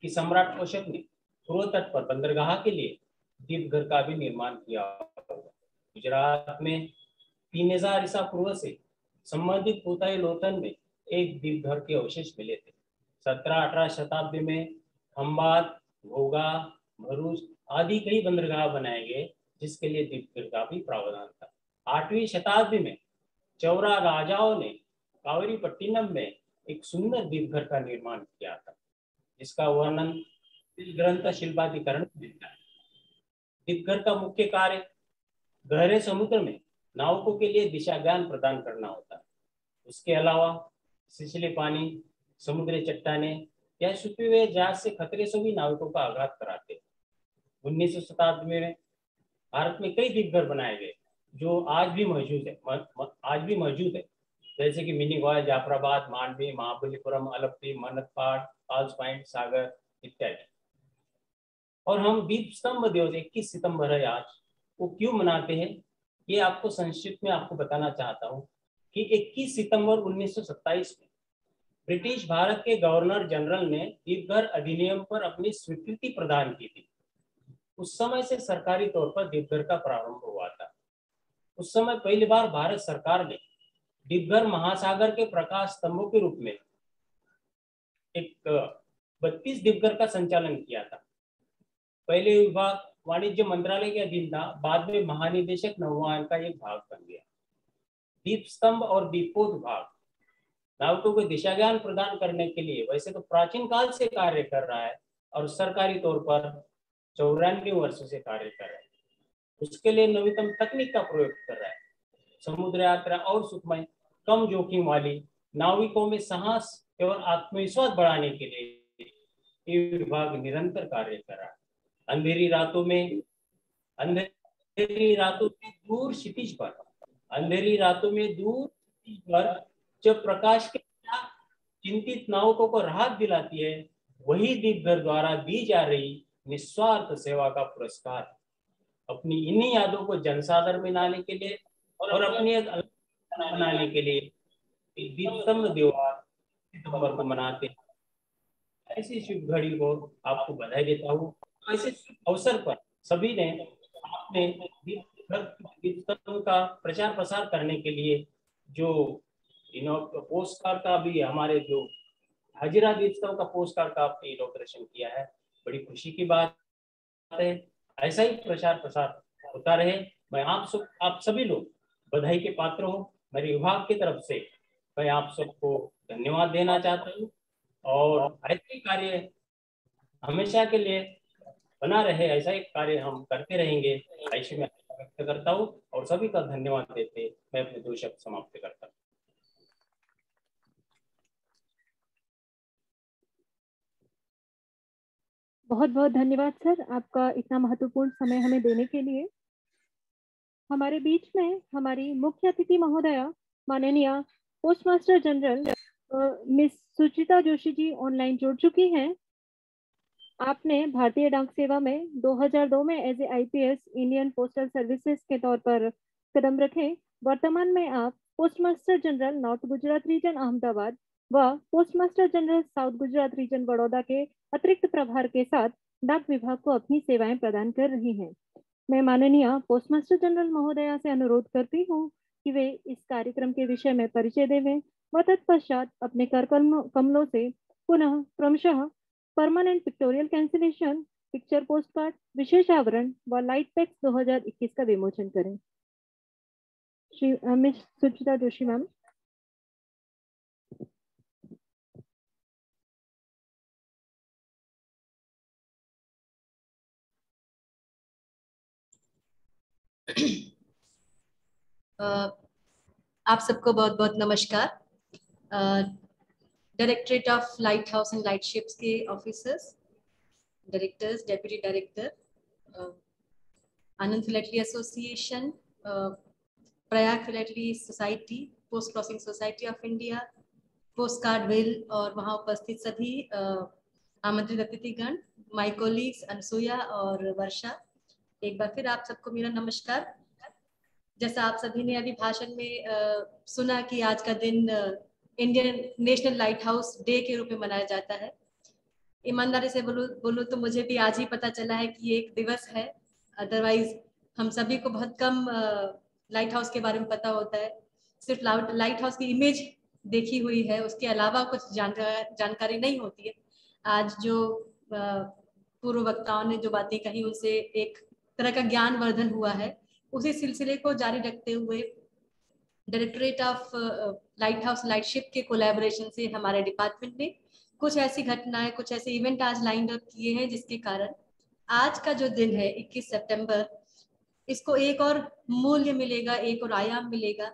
कि सम्राट अशोक ने पूर्व तट पर बंदरगाह के लिए दीपघर का भी निर्माण किया होगा। गुजरात में 3000 ईसा पूर्व से संबंधित पोताई लोथन में एक दीपघर के अवशेष मिले थे। 17-18 शताब्दी में खंभात, घोघा, भरूच आदि कई बंदरगाह बनाए गए, जिसके लिए दीपघर का भी प्रावधान था। 8वीं शताब्दी में चौरा राजाओं ने कावेरीपट्टिनम में एक सुंदर दीपघर का निर्माण किया था, जिसका वर्णन इस ग्रंथ शिल्पाधिकरण में मिलता है। दीपघर का मुख्य कार्य गहरे समुद्र में नाविकों के लिए दिशा ज्ञान प्रदान करना होता है। उसके अलावा सिसले पानी, समुद्री चट्टाने या छुपे हुए जहाज से खतरे से भी नाविकों का आघात कराते। 19वीं शताब्दी में भारत में कई दीपघर बनाए गए जो आज भी मौजूद है, जैसे कि mini Goa, Jafrabad, Mandvi, Mahabalipuram, Alleppey, Manakpad, falls point, Sagar इत्यादि। और हम दीप स्तंभ दिवस 21 सितंबर है आज, वो क्यों मनाते हैं ये आपको संक्षिप्त में आपको बताना चाहता हूँ कि 21 सितंबर 1927 में ब्रिटिश भारत के गवर्नर जनरल ने दीपघर अधिनियम पर अपनी स्वीकृति प्रदान की थी। उस समय से सरकारी तौर पर दीपघर का प्रारंभ हुआ था। उस समय पहली बार भारत सरकार ने दीपघर महासागर के प्रकाश स्तंभों के रूप में एक 32 दीपघर का संचालन किया था। पहले विभाग वाणिज्य मंत्रालय के अधीन था, बाद में महानिदेशक नौवायन का एक भाग बन गया। दीप स्तंभ और दीपोत विभाग नाविकों को दिशा ज्ञान प्रदान करने के लिए वैसे तो प्राचीन काल से कार्य कर रहा है और सरकारी तौर पर 94 वर्षों से कार्य कर रहा है। उसके लिए नवीनतम तकनीक का प्रयोग कर रहा है। समुद्र यात्रा और सुखमय, कम जोखिम वाली नाविकों में साहस और आत्मविश्वास बढ़ाने के लिए ये विभाग निरंतर कार्य कर रहा है। अंधेरी रातों में दूर क्षितिज पर जब प्रकाश के चिंतित नाविकों को राहत दिलाती है, वही दीपघर द्वारा दी जा रही निस्वार्थ सेवा का पुरस्कार। अपनी इन्हीं यादों को जनसाधारण में लाने के लिए और अपनी एक अलग बनाने के लिए दीप स्तंभ दिवस सितंबर को मनाते हैं। ऐसी शुभ घड़ी को आपको बधाई देता हूँ। ऐसे अवसर पर सभी ने अपने दीप स्तंभ का प्रचार प्रसार करने के लिए जो पोस्ट कार्ड का भी हमारे जो हजीरा दीप स्तंभ का पोस्ट कार्ड का आपने इनॉग्रेशन किया है, बड़ी खुशी की बात है। ऐसा ही प्रचार प्रसार होता रहे। मैं आप सभी लोग बधाई के पात्र हो। मेरे विभाग की तरफ से मैं आप सबको धन्यवाद देना चाहता हूँ और ऐसे कार्य हमेशा के लिए बना रहे, ऐसा ही कार्य हम करते रहेंगे, ऐसे में व्यक्त करता हूँ और सभी का धन्यवाद देते मैं अपने 2 शब्द समाप्त करता हूँ। बहुत बहुत धन्यवाद सर, आपका इतना महत्वपूर्ण समय हमें देने के लिए। हमारे बीच में हमारी मुख्य अतिथि महोदया माननीय postmaster general miss Suchita Joshi ji online जुड़ चुकी हैं। आपने भारतीय डाक सेवा में 2002 में as a IPS Indian postal services के तौर पर कदम रखे। वर्तमान में आप postmaster general north Gujarat region Ahmedabad व postmaster general south Gujarat region Baroda के अतिरिक्त प्रभार के साथ डाक विभाग को अपनी सेवाएं प्रदान कर रही हैं। मैं माननीय पोस्टमास्टर जनरल महोदया से अनुरोध करती हूँ कि वे इस कार्यक्रम के विषय में परिचय देवें व तत्पश्चात अपने कर कमलों से पुनः क्रमशः permanent pictorial cancellation, picture post card, विशेष आवरण व लाइट पैक्स 2021 का विमोचन करें। Shri Miss Suchita Joshi ma'am. आप सबको बहुत बहुत नमस्कार। Directorate of light house and light ships के officers, directors, deputy director, Anand philately association, Prayag philately society, post crossing society of India, post card विल और वहाँ उपस्थित सभी आमंत्रित अतिथिगण, माय कोलीग्स अनसुया और वर्षा, एक बार फिर आप सबको मेरा नमस्कार। जैसा आप सभी ने अभी भाषण में सुना कि आज का दिन Indian national light house day के रूप में मनाया जाता है। ईमानदारी से बोलूँ तो मुझे भी आज ही पता चला है कि ये एक दिवस है, अदरवाइज हम सभी को बहुत कम लाइट हाउस के बारे में पता होता है। सिर्फ लाइट हाउस की इमेज देखी हुई है, उसके अलावा कुछ जानकारी नहीं होती है। आज जो पूर्व वक्ताओं ने जो बातें कही उनसे एक तरह का ज्ञानवर्धन हुआ है। उसी सिलसिले को जारी रखते हुए डायरेक्टरेट ऑफ लाइट हाउस लाइटशिप के कोलैबोरेशन से हमारे डिपार्टमेंट ने कुछ ऐसी घटनाएं, कुछ ऐसे इवेंट आज लाइन अप किए हैं जिसके कारण आज का जो दिन है 21 सितंबर, इसको एक और मूल्य मिलेगा, एक और आयाम मिलेगा।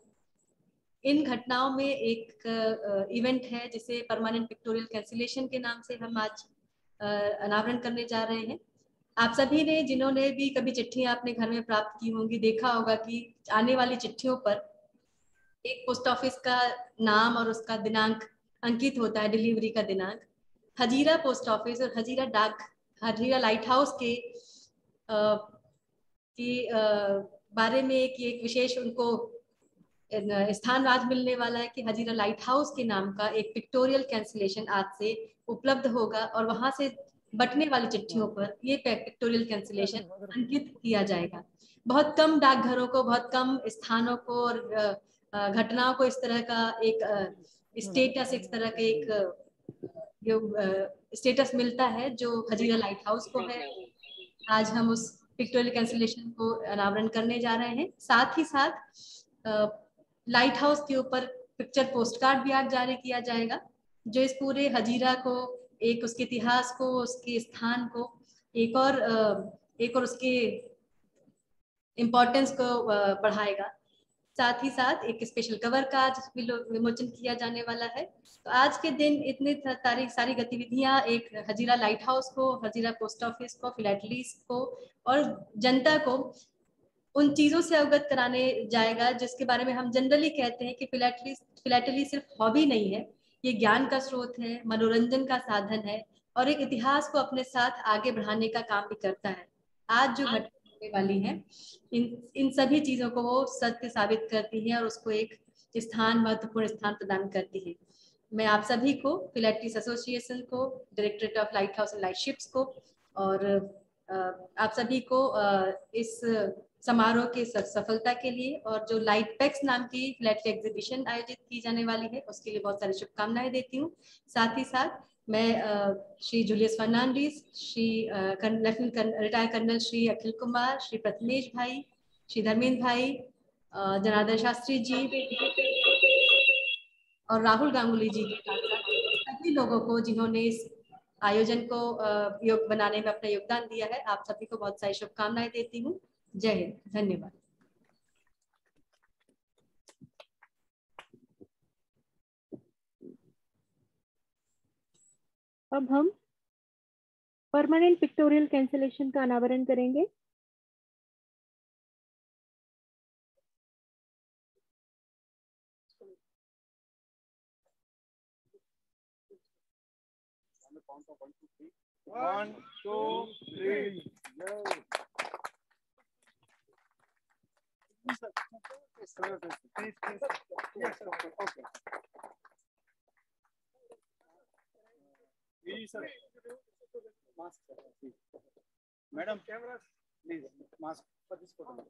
इन घटनाओं में एक इवेंट है जिसे परमानेंट पिक्टोरियल कैंसिलेशन के नाम से हम आज अनावरण करने जा रहे हैं। आप सभी ने, जिन्होंने भी कभी चिट्ठियां अपने घर में प्राप्त की होंगी, देखा होगा कि आने वाली चिट्ठियों पर एक पोस्ट ऑफिस का नाम और उसका दिनांक अंकित होता है, डिलीवरी का दिनांक। हजीरा पोस्ट ऑफिस और हजीरा लाइट हाउस के बारे में एक विशेष उनको स्थान आज मिलने वाला है कि हजीरा लाइट हाउस के नाम का एक पिक्टोरियल कैंसिलेशन आज से उपलब्ध होगा और वहां से बटने वाली चिट्ठियों पर ये पिक्टोरियल कैंसिलेशन अंकित किया जाएगा। बहुत कम डाकघरों को, बहुत कम स्थानों को और घटनाओं को इस तरह का एक स्टेटस, इस तरह का एक स्टेटस मिलता है जो हजीरा लाइट हाउस को है। आज हम उस पिक्टोरियल कैंसिलेशन को अनावरण करने जा रहे हैं। साथ ही साथ लाइट हाउस के ऊपर पिक्चर पोस्ट कार्ड भी आज जारी किया जाएगा, जो इस पूरे हजीरा को, एक उसके इतिहास को, उसके स्थान को, एक और उसके इम्पोर्टेंस को बढ़ाएगा। साथ ही साथ एक स्पेशल कवर का आज विमोचन किया जाने वाला है। तो आज के दिन इतनी सारी गतिविधियां एक हजीरा लाइट हाउस को, हजीरा पोस्ट ऑफिस को, फिलैटलीज को और जनता को उन चीजों से अवगत कराने जाएगा जिसके बारे में हम जनरली कहते हैं कि फिलैटली सिर्फ हॉबी नहीं है, ये ज्ञान का स्रोत है, मनोरंजन का साधन है और एक इतिहास को अपने साथ आगे बढ़ाने का काम भी करता है। आज जो घटना होने वाली है, इन सभी चीजों को वो सत्य साबित करती है और उसको एक महत्वपूर्ण स्थान प्रदान करती है। मैं आप सभी को, फिलैटलीज एसोसिएशन को, directorate of light house and lightships को और आप सभी को इस समारोह की सफलता के लिए और जो लाइट पैक्स नाम की फिलैटली एग्जीबिशन आयोजित की जाने वाली है उसके लिए बहुत सारी शुभकामनाएं देती हूँ। साथ ही साथ मैं Shri Julius Fernandes, Shri retired colonel Shri Akhil Kumar, Shri Prathamesh bhai, Shri Dharmendra भाई, जनार्दन शास्त्री जी और राहुल गांगुली जी के साथ साथ सभी लोगों को जिन्होंने इस आयोजन को योग बनाने में अपना योगदान दिया है, आप सभी को बहुत सारी शुभकामनाएं देती हूँ। जय हिंद, धन्यवाद। अब हम परमानेंट पिक्टोरियल कैंसिलेशन का अनावरण करेंगे। One, two, three. Yes, okay. Sir. Mask, Madam, cameras, please. Mask for this photo.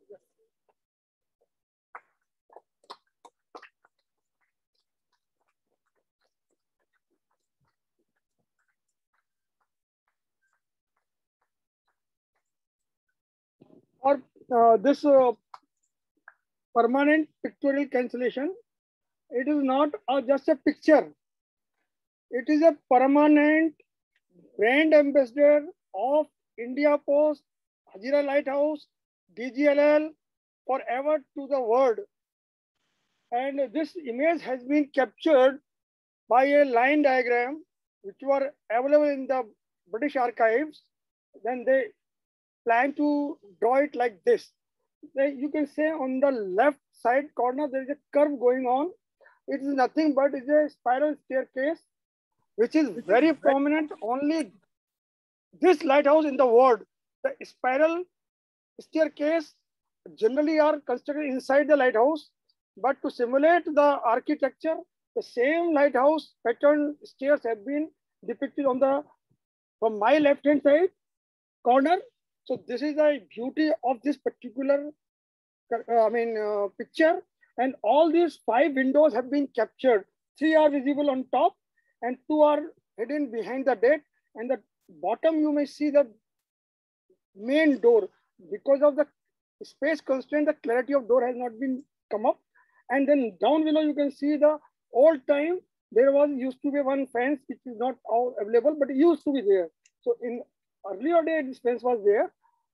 Or this permanent pictorial cancellation, it is not just a picture. It is a permanent brand ambassador of India Post, Hajira Lighthouse, DGLL, forever to the world. And this image has been captured by a line diagram which were available in the British archives. Then they plan to draw it like this. You can say on the left side corner, there is a curve going on. It is nothing but is a spiral staircase, which is very prominent only this lighthouse in the world. The spiral staircase generally are constructed inside the lighthouse, but to simulate the architecture, the same lighthouse pattern stairs have been depicted on the, from my left hand side corner. So this is the beauty of this particular picture. And all these 5 windows have been captured. 3 are visible on top and 2 are hidden behind the deck. And the bottom, you may see the main door. Because of the space constraint, the clarity of door has not been come up. And then down below, you can see the old time, there was used to be one fence which is not all available, but it used to be there. So in earlier day, this fence was there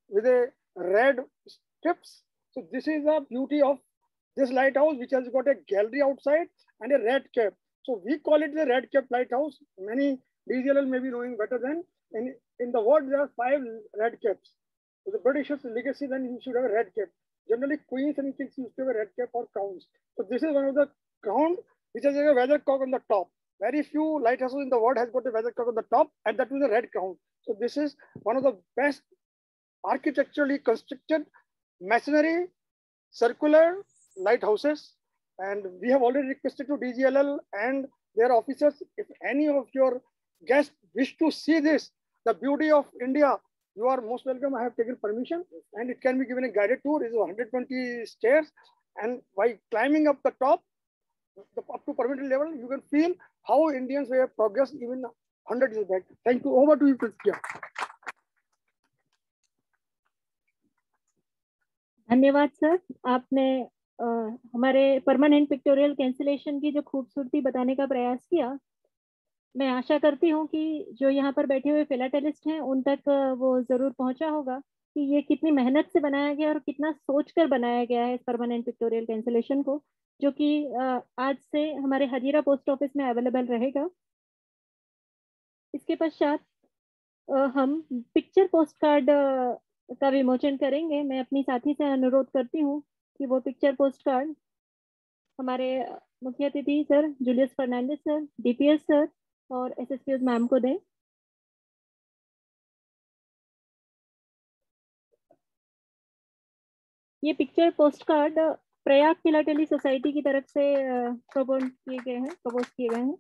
with a red strips. So this is the beauty of this lighthouse, which has got a gallery outside and a red cap. So we call it the red cap lighthouse. Many DGLL may be knowing better than in the world there are 5 red caps. So the Britishers' legacy, then you should have a red cap. Generally, queens and kings used to have a red cap or crowns. So this is one of the crown which has a weathercock on the top. Very few lighthouses in the world has got a weathercock on the top, and that was a red crown. So this is one of the best architecturally constructed masonry circular lighthouses. And we have already requested to DGLL and their officers, if any of your guests wish to see this, the beauty of India, you are most welcome. I have taken permission, and it can be given a guided tour. It is 120 stairs, and by climbing up the top, up to permitted level, you can feel how Indians were progressed even 100 years back. Thank you. Over to you, Pritzkia. धन्यवाद sir, आपने हमारे permanent pictorial cancellation की जो खूबसूरती बताने का प्रयास किया। मैं आशा करती हूँ कि जो यहाँ पर बैठे हुए फिलाटेलिस्ट हैं उन तक वो जरूर पहुंचा होगा कि ये कितनी मेहनत से बनाया गया और कितना सोचकर बनाया गया है इस परमानेंट पिक्टोरियल कैंसिलेशन को, जो कि आज से हमारे हजीरा पोस्ट ऑफिस में अवेलेबल रहेगा। इसके पश्चात हम पिक्चर पोस्ट कार्ड का विमोचन करेंगे। मैं अपनी साथी से अनुरोध करती हूँ कि वो पिक्चर पोस्ट कार्ड हमारे मुख्य अतिथि sir Julius Fernandes sir, DPS sir और एसएसपीएस मैम को दें। ये picture post card Prayag philately society की तरफ से प्रपोज किए गए हैं।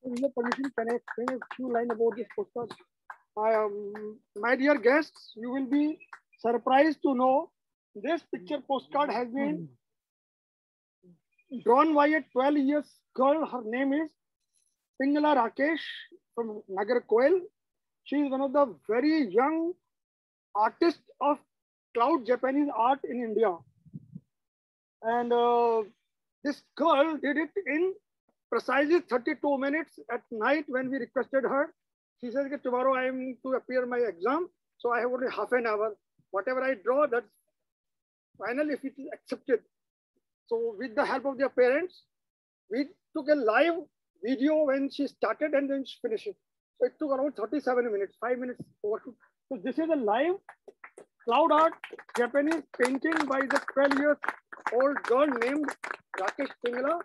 With your permission, can I explain a few lines about this postcard? My dear guests, you will be surprised to know this picture postcard has been drawn by a 12-year girl. Her name is Pingala Rakesh from Nagarkoil. She is one of the very young artists of cloud Japanese art in India. And this girl did it in precisely 32 minutes at night when we requested her. She says, tomorrow I am to appear my exam, so I have only half an hour. Whatever I draw, that's final if it is accepted. So with the help of their parents, we took a live video when she started and then she finished it. So it took around 37 minutes, 5 minutes overshoot. So this is a live cloud art Japanese painting by the 12-year-old girl named Rakesh Pingala.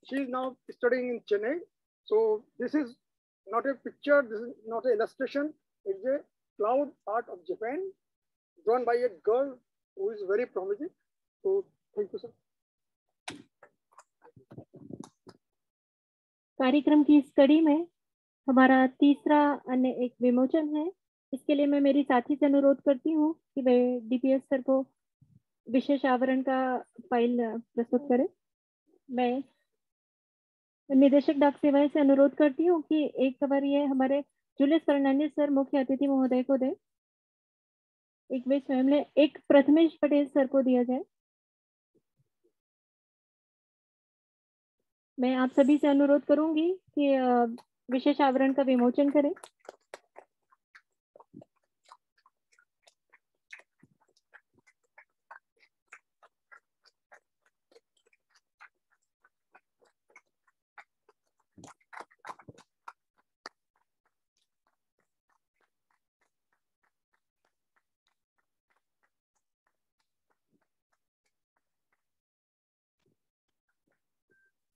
She is now studying in Chennai. So this is not a picture, this is not an illustration. It's a cloud art of Japan drawn by a girl who is very promising. So thank you, sir. कार्यक्रम की इस कड़ी में हमारा तीसरा अन्य एक विमोचन है। इसके लिए मैं मेरी साथी से अनुरोध करती हूँ कि वे डीपीएस सर को विशेष आवरण का फाइल प्रस्तुत करें। मैं निदेशक डाक सेवाएं से अनुरोध करती हूँ कि एक कवर ये हमारे जूलियस फर्नांडिस सर मुख्य अतिथि महोदय को दें। एक वे स्वयं ले, एक प्रथमेश पटेल सर को दिया जाए। मैं आप सभी से अनुरोध करूंगी कि विशेष आवरण का विमोचन करें।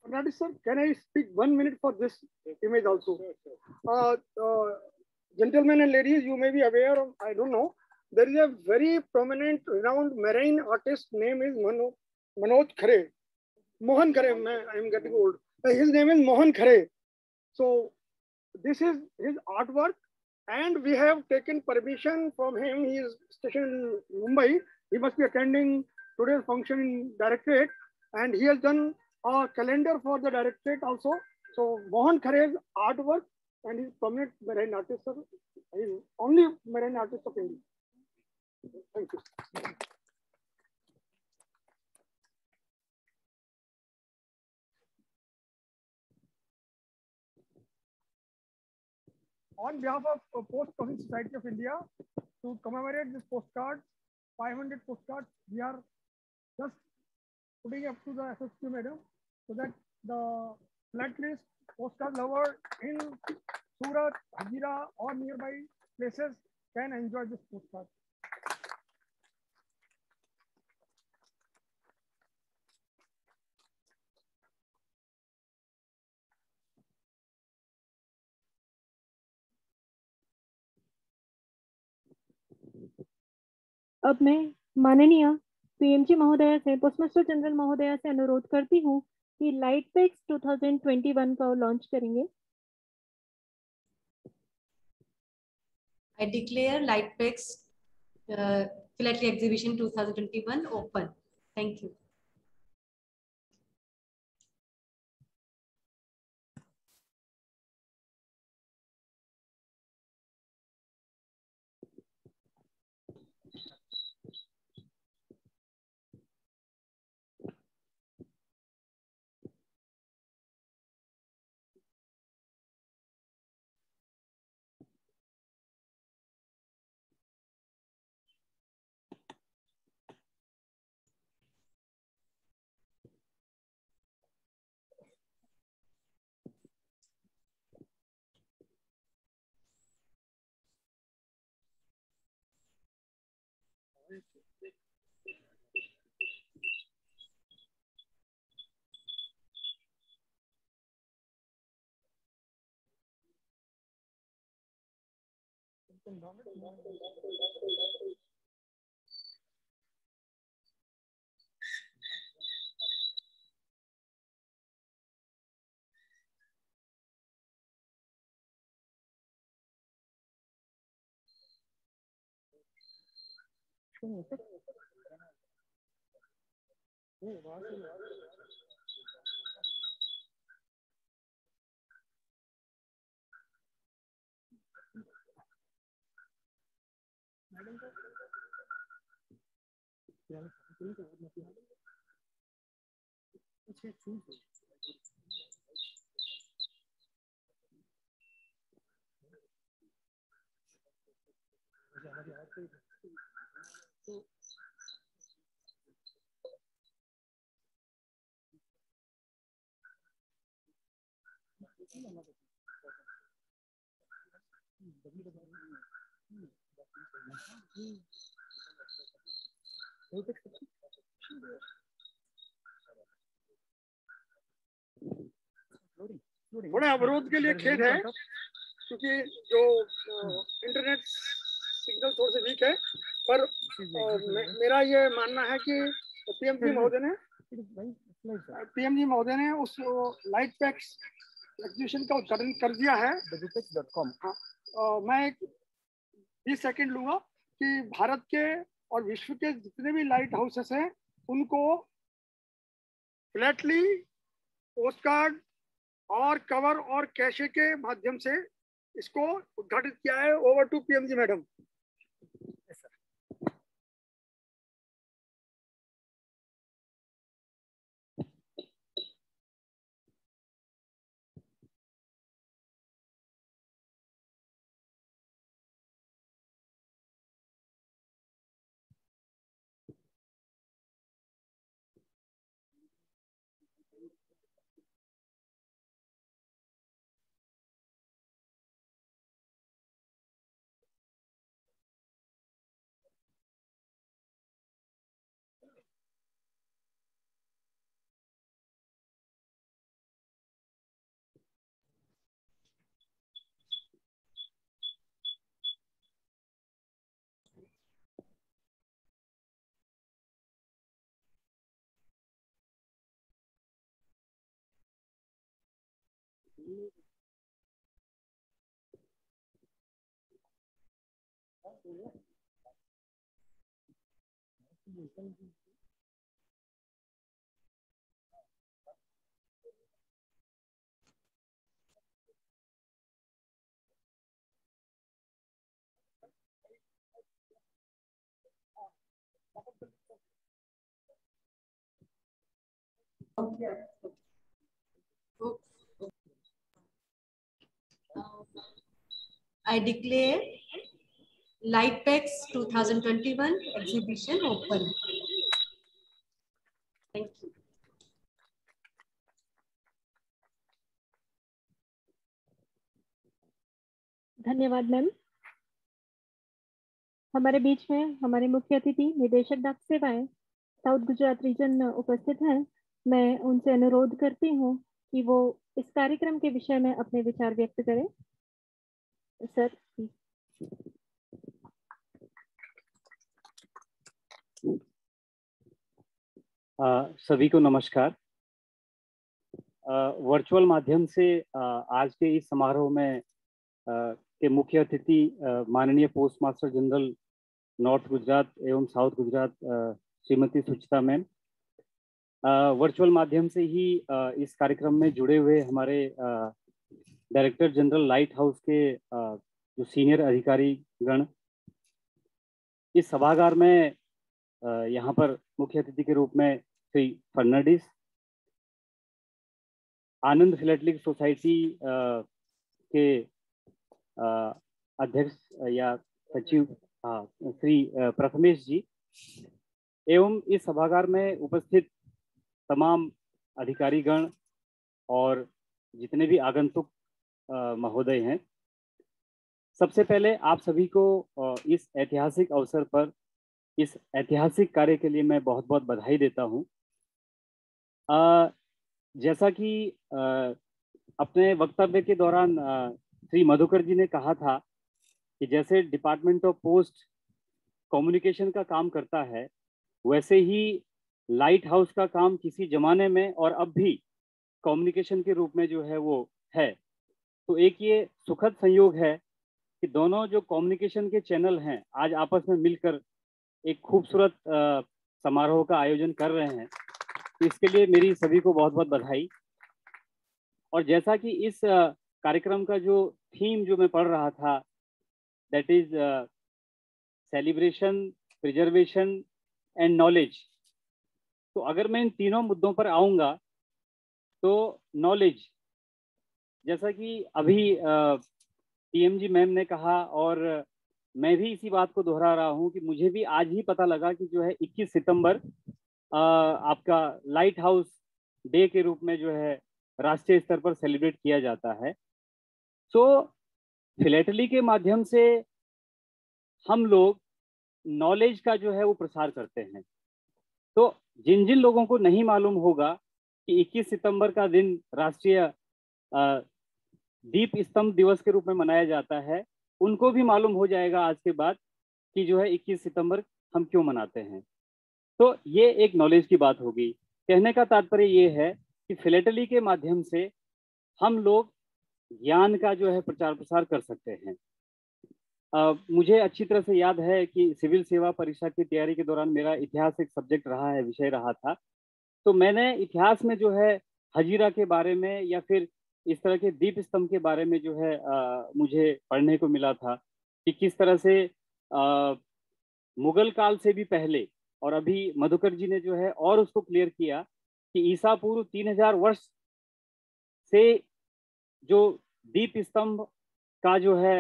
Fernandes sir, can I speak 1 minute for this image also? gentlemen and ladies, you may be aware of, I don't know, there is a very prominent, renowned marine artist. Name is Manoj Khare. Mohan Khare. I am getting old. His name is Mohan Khare. So this is his artwork, and we have taken permission from him. He is stationed in Mumbai. He must be attending today's function in directorate, and he has done a calendar for the directorate also. So Mohan Khare's artwork, and he's prominent marine artist, sir. He is only marine artist of India. Thank you. On behalf of Post Crossing Society of India, to commemorate this postcard, 500 postcards, we are just putting up to the SSQ madam, so that the flat list postcard lover in Surat, Hazira, or nearby places can enjoy this postcard. अब मैं माननीय PMG महोदया से, postmaster general महोदया से अनुरोध करती हूँ कि लाइट पैक्स 2021 का लॉन्च करेंगे। I declare LightPax Philately Exhibition 2021 open. Thank you. थोड़ा अवरोध के लिए खेद है, क्योंकि जो इंटरनेट सिग्नल थोड़े से वीक है, पर मेरा ये मानना है कि पीएमजी महोदय ने उस लाइट पैक्स एग्जीबिशन का उद्घाटन कर दिया है digitex.com। मैं एक 20 सेकंड लूंगा कि भारत के और विश्व के जितने भी लाइट हाउसेस हैं उनको फ्लैटली पोस्टकार्ड और कवर और कैशे के माध्यम से इसको उद्घाटित किया है। Over to PMG madam. I declare Lightpex 2021 exhibition open. Thank you. धन्यवाद मैम। हमारे बीच में हमारे मुख्य अतिथि निदेशक डाक सेवाएं साउथ गुजरात रीजन उपस्थित हैं। मैं उनसे अनुरोध करती हूँ कि वो इस कार्यक्रम के विषय में अपने विचार व्यक्त करें। सर, सभी को नमस्कार। वर्चुअल माध्यम से आज के इस समारोह में के मुख्य अतिथि माननीय post master general north Gujarat एवं साउथ गुजरात श्रीमती सुचिता मैम, वर्चुअल माध्यम से ही इस कार्यक्रम में जुड़े हुए हमारे डायरेक्टर जनरल लाइट हाउस के जो सीनियर अधिकारी गण, इस सभागार में यहाँ पर मुख्य अतिथि के रूप में श्री फर्नांडिस, आनंद फिलेटलिक सोसाइटी के अध्यक्ष या सचिव श्री प्रथमेश जी, एवं इस सभागार में उपस्थित तमाम अधिकारीगण और जितने भी आगंतुक महोदय हैं, सबसे पहले आप सभी को इस ऐतिहासिक अवसर पर इस ऐतिहासिक कार्य के लिए मैं बहुत बहुत बधाई देता हूं। जैसा कि अपने वक्तव्य के दौरान श्री मधुकर जी ने कहा था कि जैसे डिपार्टमेंट ऑफ पोस्ट कम्युनिकेशन का काम करता है, वैसे ही लाइट हाउस का काम किसी जमाने में और अब भी कम्युनिकेशन के रूप में जो है वो है। तो एक ये सुखद संयोग है कि दोनों जो कम्युनिकेशन के चैनल हैं आज आपस में मिलकर एक खूबसूरत समारोह का आयोजन कर रहे हैं। तो इसके लिए मेरी सभी को बहुत बहुत बधाई। और जैसा कि इस कार्यक्रम का जो थीम जो मैं पढ़ रहा था, that is celebration, preservation and knowledge. तो अगर मैं इन तीनों मुद्दों पर आऊँगा तो नॉलेज, जैसा कि अभी टीएमजी मैम ने कहा और मैं भी इसी बात को दोहरा रहा हूँ कि मुझे भी आज ही पता लगा कि जो है 21 सितंबर आपका लाइट हाउस डे के रूप में जो है राष्ट्रीय स्तर पर सेलिब्रेट किया जाता है। तो फिलेटली के माध्यम से हम लोग नॉलेज का जो है वो प्रसार करते हैं। तो जिन जिन लोगों को नहीं मालूम होगा कि 21 सितंबर का दिन राष्ट्रीय दीप स्तंभ दिवस के रूप में मनाया जाता है, उनको भी मालूम हो जाएगा आज के बाद कि जो है 21 सितंबर हम क्यों मनाते हैं। तो ये एक नॉलेज की बात होगी। कहने का तात्पर्य ये है कि फिलेटली के माध्यम से हम लोग ज्ञान का जो है प्रचार प्रसार कर सकते हैं। मुझे अच्छी तरह से याद है कि सिविल सेवा परीक्षा की तैयारी के दौरान मेरा इतिहास एक सब्जेक्ट रहा है, विषय रहा था। तो मैंने इतिहास में जो है हजीरा के बारे में या फिर इस तरह के दीप स्तंभ के बारे में जो है मुझे पढ़ने को मिला था कि किस तरह से मुगल काल से भी पहले, और अभी मधुकर जी ने जो है और उसको क्लियर किया कि ईसा पूर्व 3000 वर्ष से जो दीप स्तंभ का जो है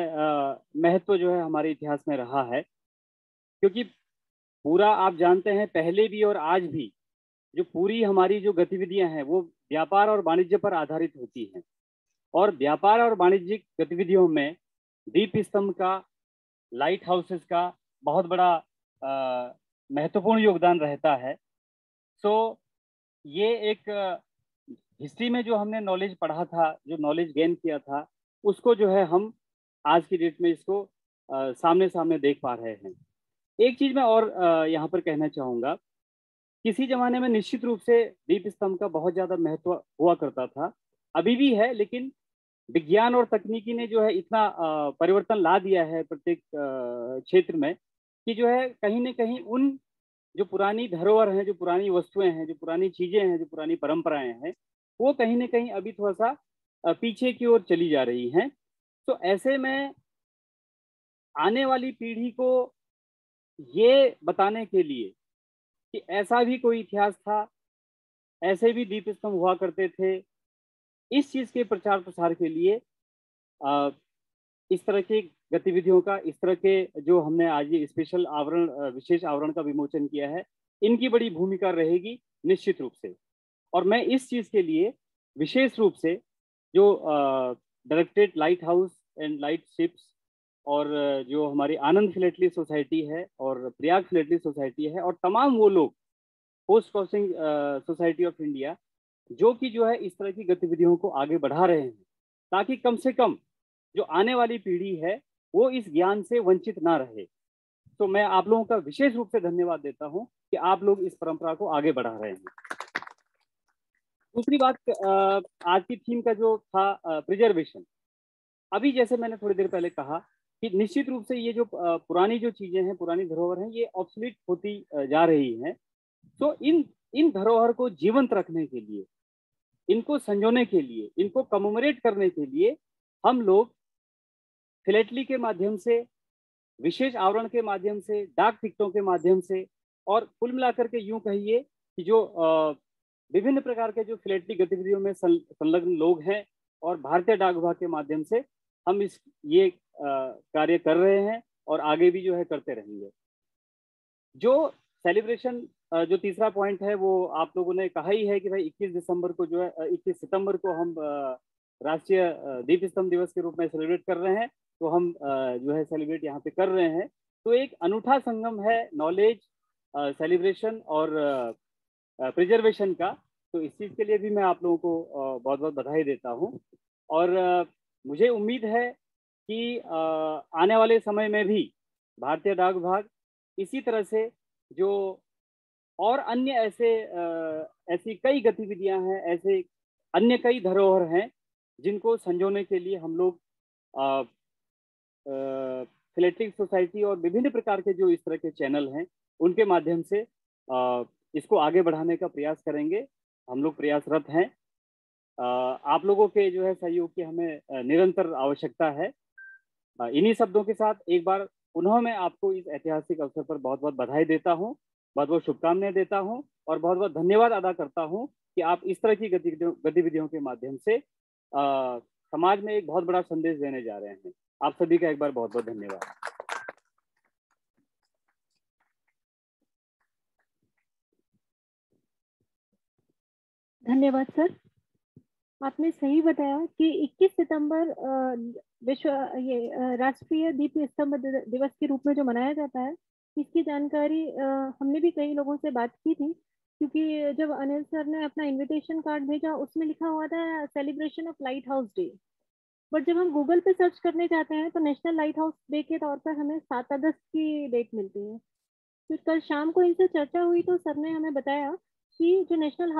महत्व जो है हमारे इतिहास में रहा है। क्योंकि पूरा आप जानते हैं पहले भी और आज भी जो पूरी हमारी जो गतिविधियां हैं वो व्यापार और वाणिज्य पर आधारित होती हैं, और व्यापार और वाणिज्यिक गतिविधियों में दीप स्तंभ का, लाइट हाउसेस का बहुत बड़ा महत्वपूर्ण योगदान रहता है। सो ये एक हिस्ट्री में जो हमने नॉलेज पढ़ा था, जो नॉलेज गेन किया था, उसको जो है हम आज की डेट में इसको सामने सामने देख पा रहे हैं। एक चीज मैं और यहाँ पर कहना चाहूँगा, किसी जमाने में निश्चित रूप से दीप स्तंभ का बहुत ज्यादा महत्व हुआ करता था, अभी भी है, लेकिन विज्ञान और तकनीकी ने जो है इतना परिवर्तन ला दिया है प्रत्येक क्षेत्र में कि जो है कहीं ना कहीं उन जो पुरानी धरोहर हैं, जो पुरानी वस्तुएं हैं, जो पुरानी चीजें हैं, जो पुरानी परंपराएं हैं, वो कहीं ना कहीं अभी थोड़ा सा पीछे की ओर चली जा रही हैं। तो ऐसे में आने वाली पीढ़ी को ये बताने के लिए कि ऐसा भी कोई इतिहास था, ऐसे भी दीप स्तंभ हुआ करते थे, इस चीज के प्रचार प्रसार के लिए इस तरह की गतिविधियों का, इस तरह के जो हमने आज ये स्पेशल आवरण, विशेष आवरण का विमोचन किया है, इनकी बड़ी भूमिका रहेगी निश्चित रूप से। और मैं इस चीज के लिए विशेष रूप से जो directorate light house and light ships और जो हमारी आनंद फिलेटली सोसाइटी है और प्रयाग फिलेटली सोसाइटी है और तमाम वो लोग post crossing society of India जो कि जो है इस तरह की गतिविधियों को आगे बढ़ा रहे हैं, ताकि कम से कम जो आने वाली पीढ़ी है वो इस ज्ञान से वंचित ना रहे। तो मैं आप लोगों का विशेष रूप से धन्यवाद देता हूं कि आप लोग इस परंपरा को आगे बढ़ा रहे हैं। दूसरी बात, आज की थीम का जो था प्रिजर्वेशन, अभी जैसे मैंने थोड़ी देर पहले कहा कि निश्चित रूप से ये जो पुरानी जो चीजें हैं, पुरानी धरोहर हैं, ये ऑब्सोलीट होती जा रही हैं। तो इन धरोहर को जीवंत रखने के लिए, इनको संजोने के लिए, इनको कमेमोरेट करने के लिए हम लोग फिलेटली के माध्यम से, विशेष आवरण के माध्यम से, डाक टिकटों के माध्यम से और कुल मिलाकर के यूं कहिए कि जो विभिन्न प्रकार के जो फिलेटली गतिविधियों में संलग्न लोग हैं और भारतीय डाक विभाग के माध्यम से हम ये कार्य कर रहे हैं और आगे भी जो है करते रहेंगे। जो सेलिब्रेशन, जो तीसरा पॉइंट है वो आप लोगों ने कहा ही है कि भाई 21 दिसंबर को जो है 21 सितंबर को हम राष्ट्रीय दीप स्तंभ दिवस के रूप में सेलिब्रेट कर रहे हैं। तो हम जो है सेलिब्रेट यहाँ पे कर रहे हैं। तो एक अनूठा संगम है नॉलेज, सेलिब्रेशन और प्रिजर्वेशन का। तो इस चीज़ के लिए भी मैं आप लोगों को बहुत बहुत बधाई देता हूँ। और मुझे उम्मीद है कि आने वाले समय में भी भारतीय डाक विभाग इसी तरह से जो और अन्य ऐसी कई गतिविधियां हैं, ऐसे अन्य कई धरोहर हैं जिनको संजोने के लिए हम लोग फिलेटली सोसाइटी और विभिन्न प्रकार के जो इस तरह के चैनल हैं उनके माध्यम से इसको आगे बढ़ाने का प्रयास करेंगे। हम लोग प्रयासरत हैं। आप लोगों के जो है सहयोग की हमें निरंतर आवश्यकता है। इन्हीं शब्दों के साथ एक बार पुनः मैं आपको इस ऐतिहासिक अवसर पर बहुत बहुत बधाई देता हूँ, बहुत बहुत शुभकामनाएं देता हूँ और बहुत बहुत धन्यवाद अदा करता हूँ कि आप इस तरह की गतिविधियों के माध्यम से समाज में एक बहुत बड़ा संदेश देने जा रहे हैं। आप सभी का एक बार बहुत बहुत धन्यवाद। धन्यवाद सर, आपने सही बताया कि 21 सितंबर विश्व राष्ट्रीय दीप स्तंभ दिवस के रूप में जो मनाया जाता है, इसकी जानकारी हमने भी कई लोगों से बात की थी, क्योंकि जब अनिल सर ने अपना इनविटेशन कार्ड भेजा उसमें लिखा हुआ था celebration of light house day. But जब हम गूगल पे सर्च करने जाते हैं तो नेशनल लाइट हाउस डे के तौर पर हमें 7 अगस्त की डेट मिलती है। फिर कल शाम को इनसे चर्चा हुई तो सर ने हमें बताया कि जो नेशनल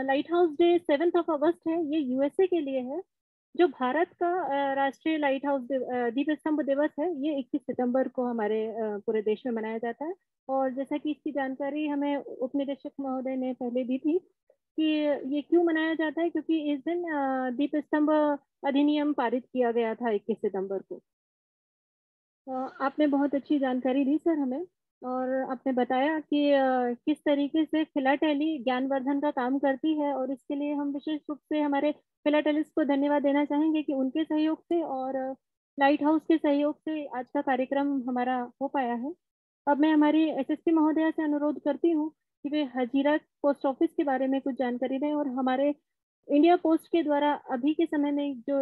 लाइट हाउस डे 7 अगस्त है, ये यूएसए के लिए है। जो भारत का राष्ट्रीय लाइट हाउस दीप स्तंभ दिवस है, ये 21 सितंबर को हमारे पूरे देश में मनाया जाता है। और जैसा कि इसकी जानकारी हमें उपनिदेशक महोदय ने पहले दी थी कि ये क्यों मनाया जाता है, क्योंकि इस दिन दीप स्तंभ अधिनियम पारित किया गया था 21 सितंबर को। आपने बहुत अच्छी जानकारी दी सर हमें, और आपने बताया कि किस तरीके से फिलाटेली ज्ञानवर्धन का काम करती है, और इसके लिए हम विशेष रूप से हमारे फिलाटेलिस्ट को धन्यवाद देना चाहेंगे कि उनके सहयोग से और लाइट हाउस के सहयोग से आज का कार्यक्रम हमारा हो पाया है। अब मैं हमारी एसएसपी महोदया से अनुरोध करती हूँ कि वे हजीरा पोस्ट ऑफिस के बारे में कुछ जानकारी दें और हमारे इंडिया पोस्ट के द्वारा अभी के समय में जो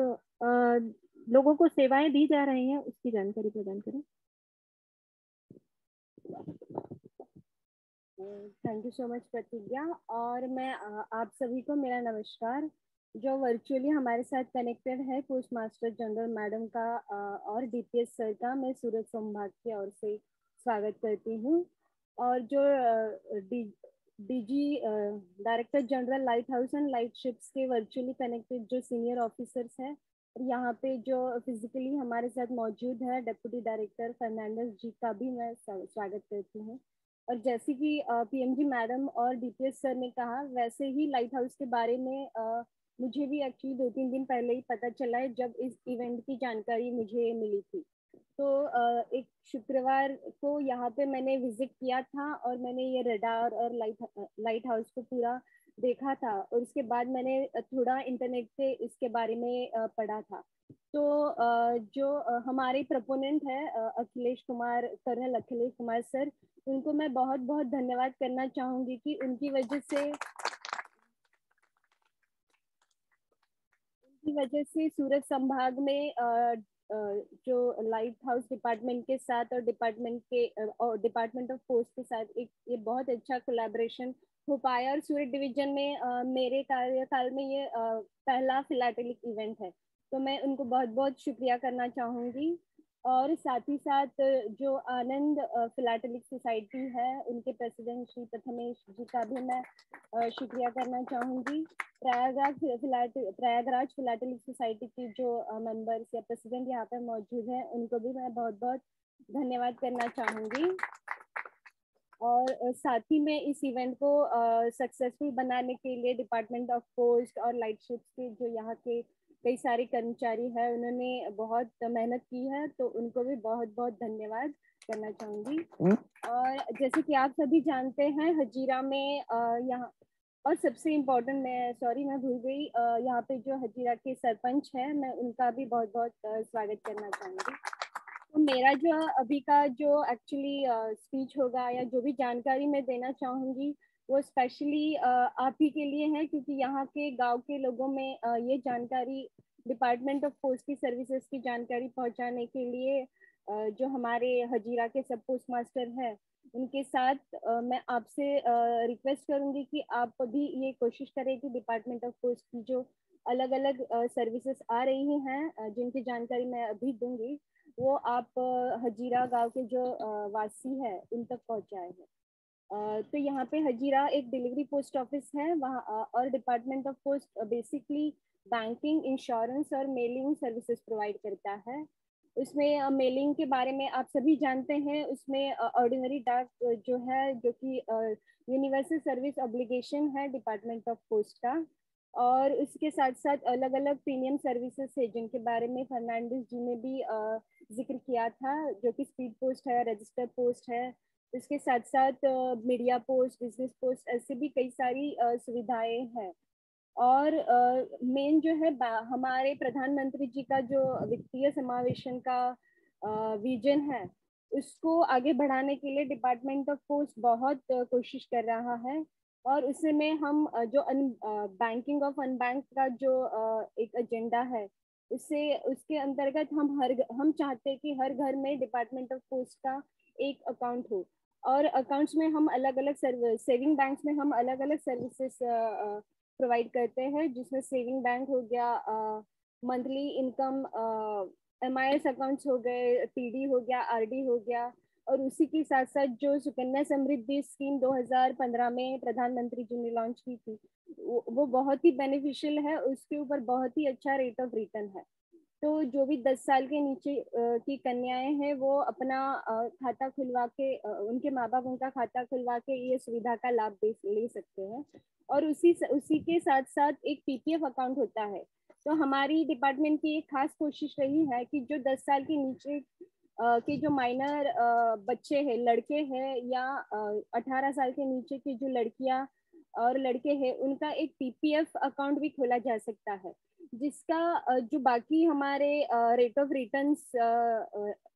लोगों को सेवाएं दी जा रही हैं उसकी जानकारी प्रदान करें। थैंक यू सो मच प्रतिज्ञा। और मैं आप सभी को मेरा नमस्कार। जो वर्चुअली हमारे साथ कनेक्टेड है पोस्ट मास्टर जनरल मैडम का और डीपीएस सर का मैं सूरत संभाग की ओर से स्वागत करती हूँ। और जो DG director general light house and light ships के वर्चुअली कनेक्टेड जो सीनियर ऑफिसर्स हैं यहाँ पे जो फिजिकली हमारे साथ मौजूद है डिप्टी डायरेक्टर फर्नांडिस जी का भी मैं स्वागत करती हूँ। और जैसे कि पीएमजी मैडम और डीपीएस सर ने कहा, वैसे ही लाइट हाउस के बारे में मुझे भी एक्चुअली 2-3 दिन पहले ही पता चला है, जब इस इवेंट की जानकारी मुझे मिली थी। तो एक शुक्रवार को यहाँ पे मैंने विजिट किया था और मैंने ये रडार और लाइट हाउस को पूरा देखा था, और उसके बाद मैंने थोड़ा इंटरनेट पे इसके बारे में पढ़ा था। तो जो हमारे प्रोपोनेंट है अखिलेश कुमार, कर्नल अखिलेश कुमार सर, उनको मैं बहुत बहुत धन्यवाद करना चाहूंगी कि उनकी वजह से सूरत संभाग में जो लाइट हाउस डिपार्टमेंट के साथ और डिपार्टमेंट ऑफ पोस्ट के साथ एक ये बहुत अच्छा कोलैबोरेशन हो पाया, और सूरत डिवीजन में मेरे कार्यकाल में ये पहला फिलाटेलिक इवेंट है। तो मैं उनको बहुत बहुत शुक्रिया करना चाहूंगी। और साथ ही साथ जो आनंद फिलाटेलिक सोसाइटी है, उनके प्रेसिडेंट श्री प्रथमेश जी का भी मैं शुक्रिया करना चाहूंगी। प्रयागराज फिलाटेलिक सोसाइटी की जो मेंबर्स या प्रेसिडेंट यहाँ पे मौजूद हैं, उनको भी मैं बहुत बहुत धन्यवाद करना चाहूंगी। और साथ ही में इस इवेंट को सक्सेसफुल बनाने के लिए डिपार्टमेंट ऑफ पोस्ट और लाइट शिप्स के जो यहाँ के कई सारे कर्मचारी हैं, उन्होंने बहुत मेहनत की है, तो उनको भी बहुत बहुत धन्यवाद करना चाहूंगी। और जैसे कि आप सभी जानते हैं, हजीरा में यहाँ, और सबसे इम्पोर्टेंट, मैं भूल गई, यहाँ पे जो हजीरा के सरपंच हैं, मैं उनका भी बहुत बहुत स्वागत करना चाहूँगी। तो मेरा जो अभी का जो एक्चुअली स्पीच होगा या जो भी जानकारी मैं देना चाहूँगी, वो स्पेशली आप ही के लिए है, क्योंकि यहाँ के गांव के लोगों में ये जानकारी, डिपार्टमेंट ऑफ पोस्ट की सर्विसेज की जानकारी पहुँचाने के लिए जो हमारे हजीरा के सब पोस्ट मास्टर है, उनके साथ मैं आपसे रिक्वेस्ट करूंगी कि आप भी ये कोशिश करें कि डिपार्टमेंट ऑफ पोस्ट की जो अलग अलग सर्विसेज आ रही हैं, जिनकी जानकारी मैं अभी दूंगी, वो आप हजीरा गांव के जो वासी है उन तक पहुंचाए हैं। तो यहाँ पे हजीरा एक डिलीवरी पोस्ट ऑफिस है वहाँ, और department of post basically banking, insurance और मेलिंग सर्विसेज प्रोवाइड करता है। उसमें मेलिंग के बारे में आप सभी जानते हैं, उसमें ऑर्डिनरी डाक जो है, जो कि यूनिवर्सल सर्विस ऑब्लिगेशन है डिपार्टमेंट ऑफ पोस्ट का, और उसके साथ साथ अलग अलग प्रीमियम सर्विसेज है, जिनके बारे में फर्नांडिस जी ने भी जिक्र किया था, जो कि स्पीड पोस्ट है, रजिस्टर पोस्ट है, इसके साथ साथ मीडिया पोस्ट, बिजनेस पोस्ट, ऐसे भी कई सारी सुविधाएं हैं। और मेन जो है हमारे प्रधानमंत्री जी का जो वित्तीय समावेशन का विजन है, उसको आगे बढ़ाने के लिए डिपार्टमेंट ऑफ पोस्ट बहुत कोशिश कर रहा है। और उसमें हम जो बैंकिंग ऑफ अनबैंक का जो एक एजेंडा है, उससे उसके अंतर्गत हम चाहते हैं कि हर घर में डिपार्टमेंट ऑफ पोस्ट का एक अकाउंट हो, और अकाउंट्स में हम अलग अलग सेविंग बैंक्स में हम अलग अलग सर्विसेज प्रोवाइड करते हैं, जिसमें सेविंग बैंक हो गया, मंथली इनकम MIS अकाउंट्स हो गए, TD हो गया, RD हो गया, और उसी के साथ साथ जो सुकन्या समृद्धि स्कीम 2015 में प्रधानमंत्री जी ने लॉन्च की थी, वो बहुत ही बेनिफिशियल है, उसके ऊपर बहुत ही अच्छा रेट ऑफ रिटर्न है। तो जो भी 10 साल के नीचे की कन्याएं हैं, वो अपना खाता खुलवा के, उनके माँ बाप उनका खाता खुलवा के ये सुविधा का लाभ ले सकते हैं। और उसी के साथ साथ एक PPF अकाउंट होता है। तो हमारी डिपार्टमेंट की एक खास कोशिश रही है कि जो 10 साल के नीचे के जो माइनर बच्चे हैं, लड़के हैं, या 18 साल के नीचे की जो लड़कियां और लड़के हैं, उनका एक PPF अकाउंट भी खोला जा सकता है, जिसका जो बाकी हमारे रेट ऑफ रिटर्न्स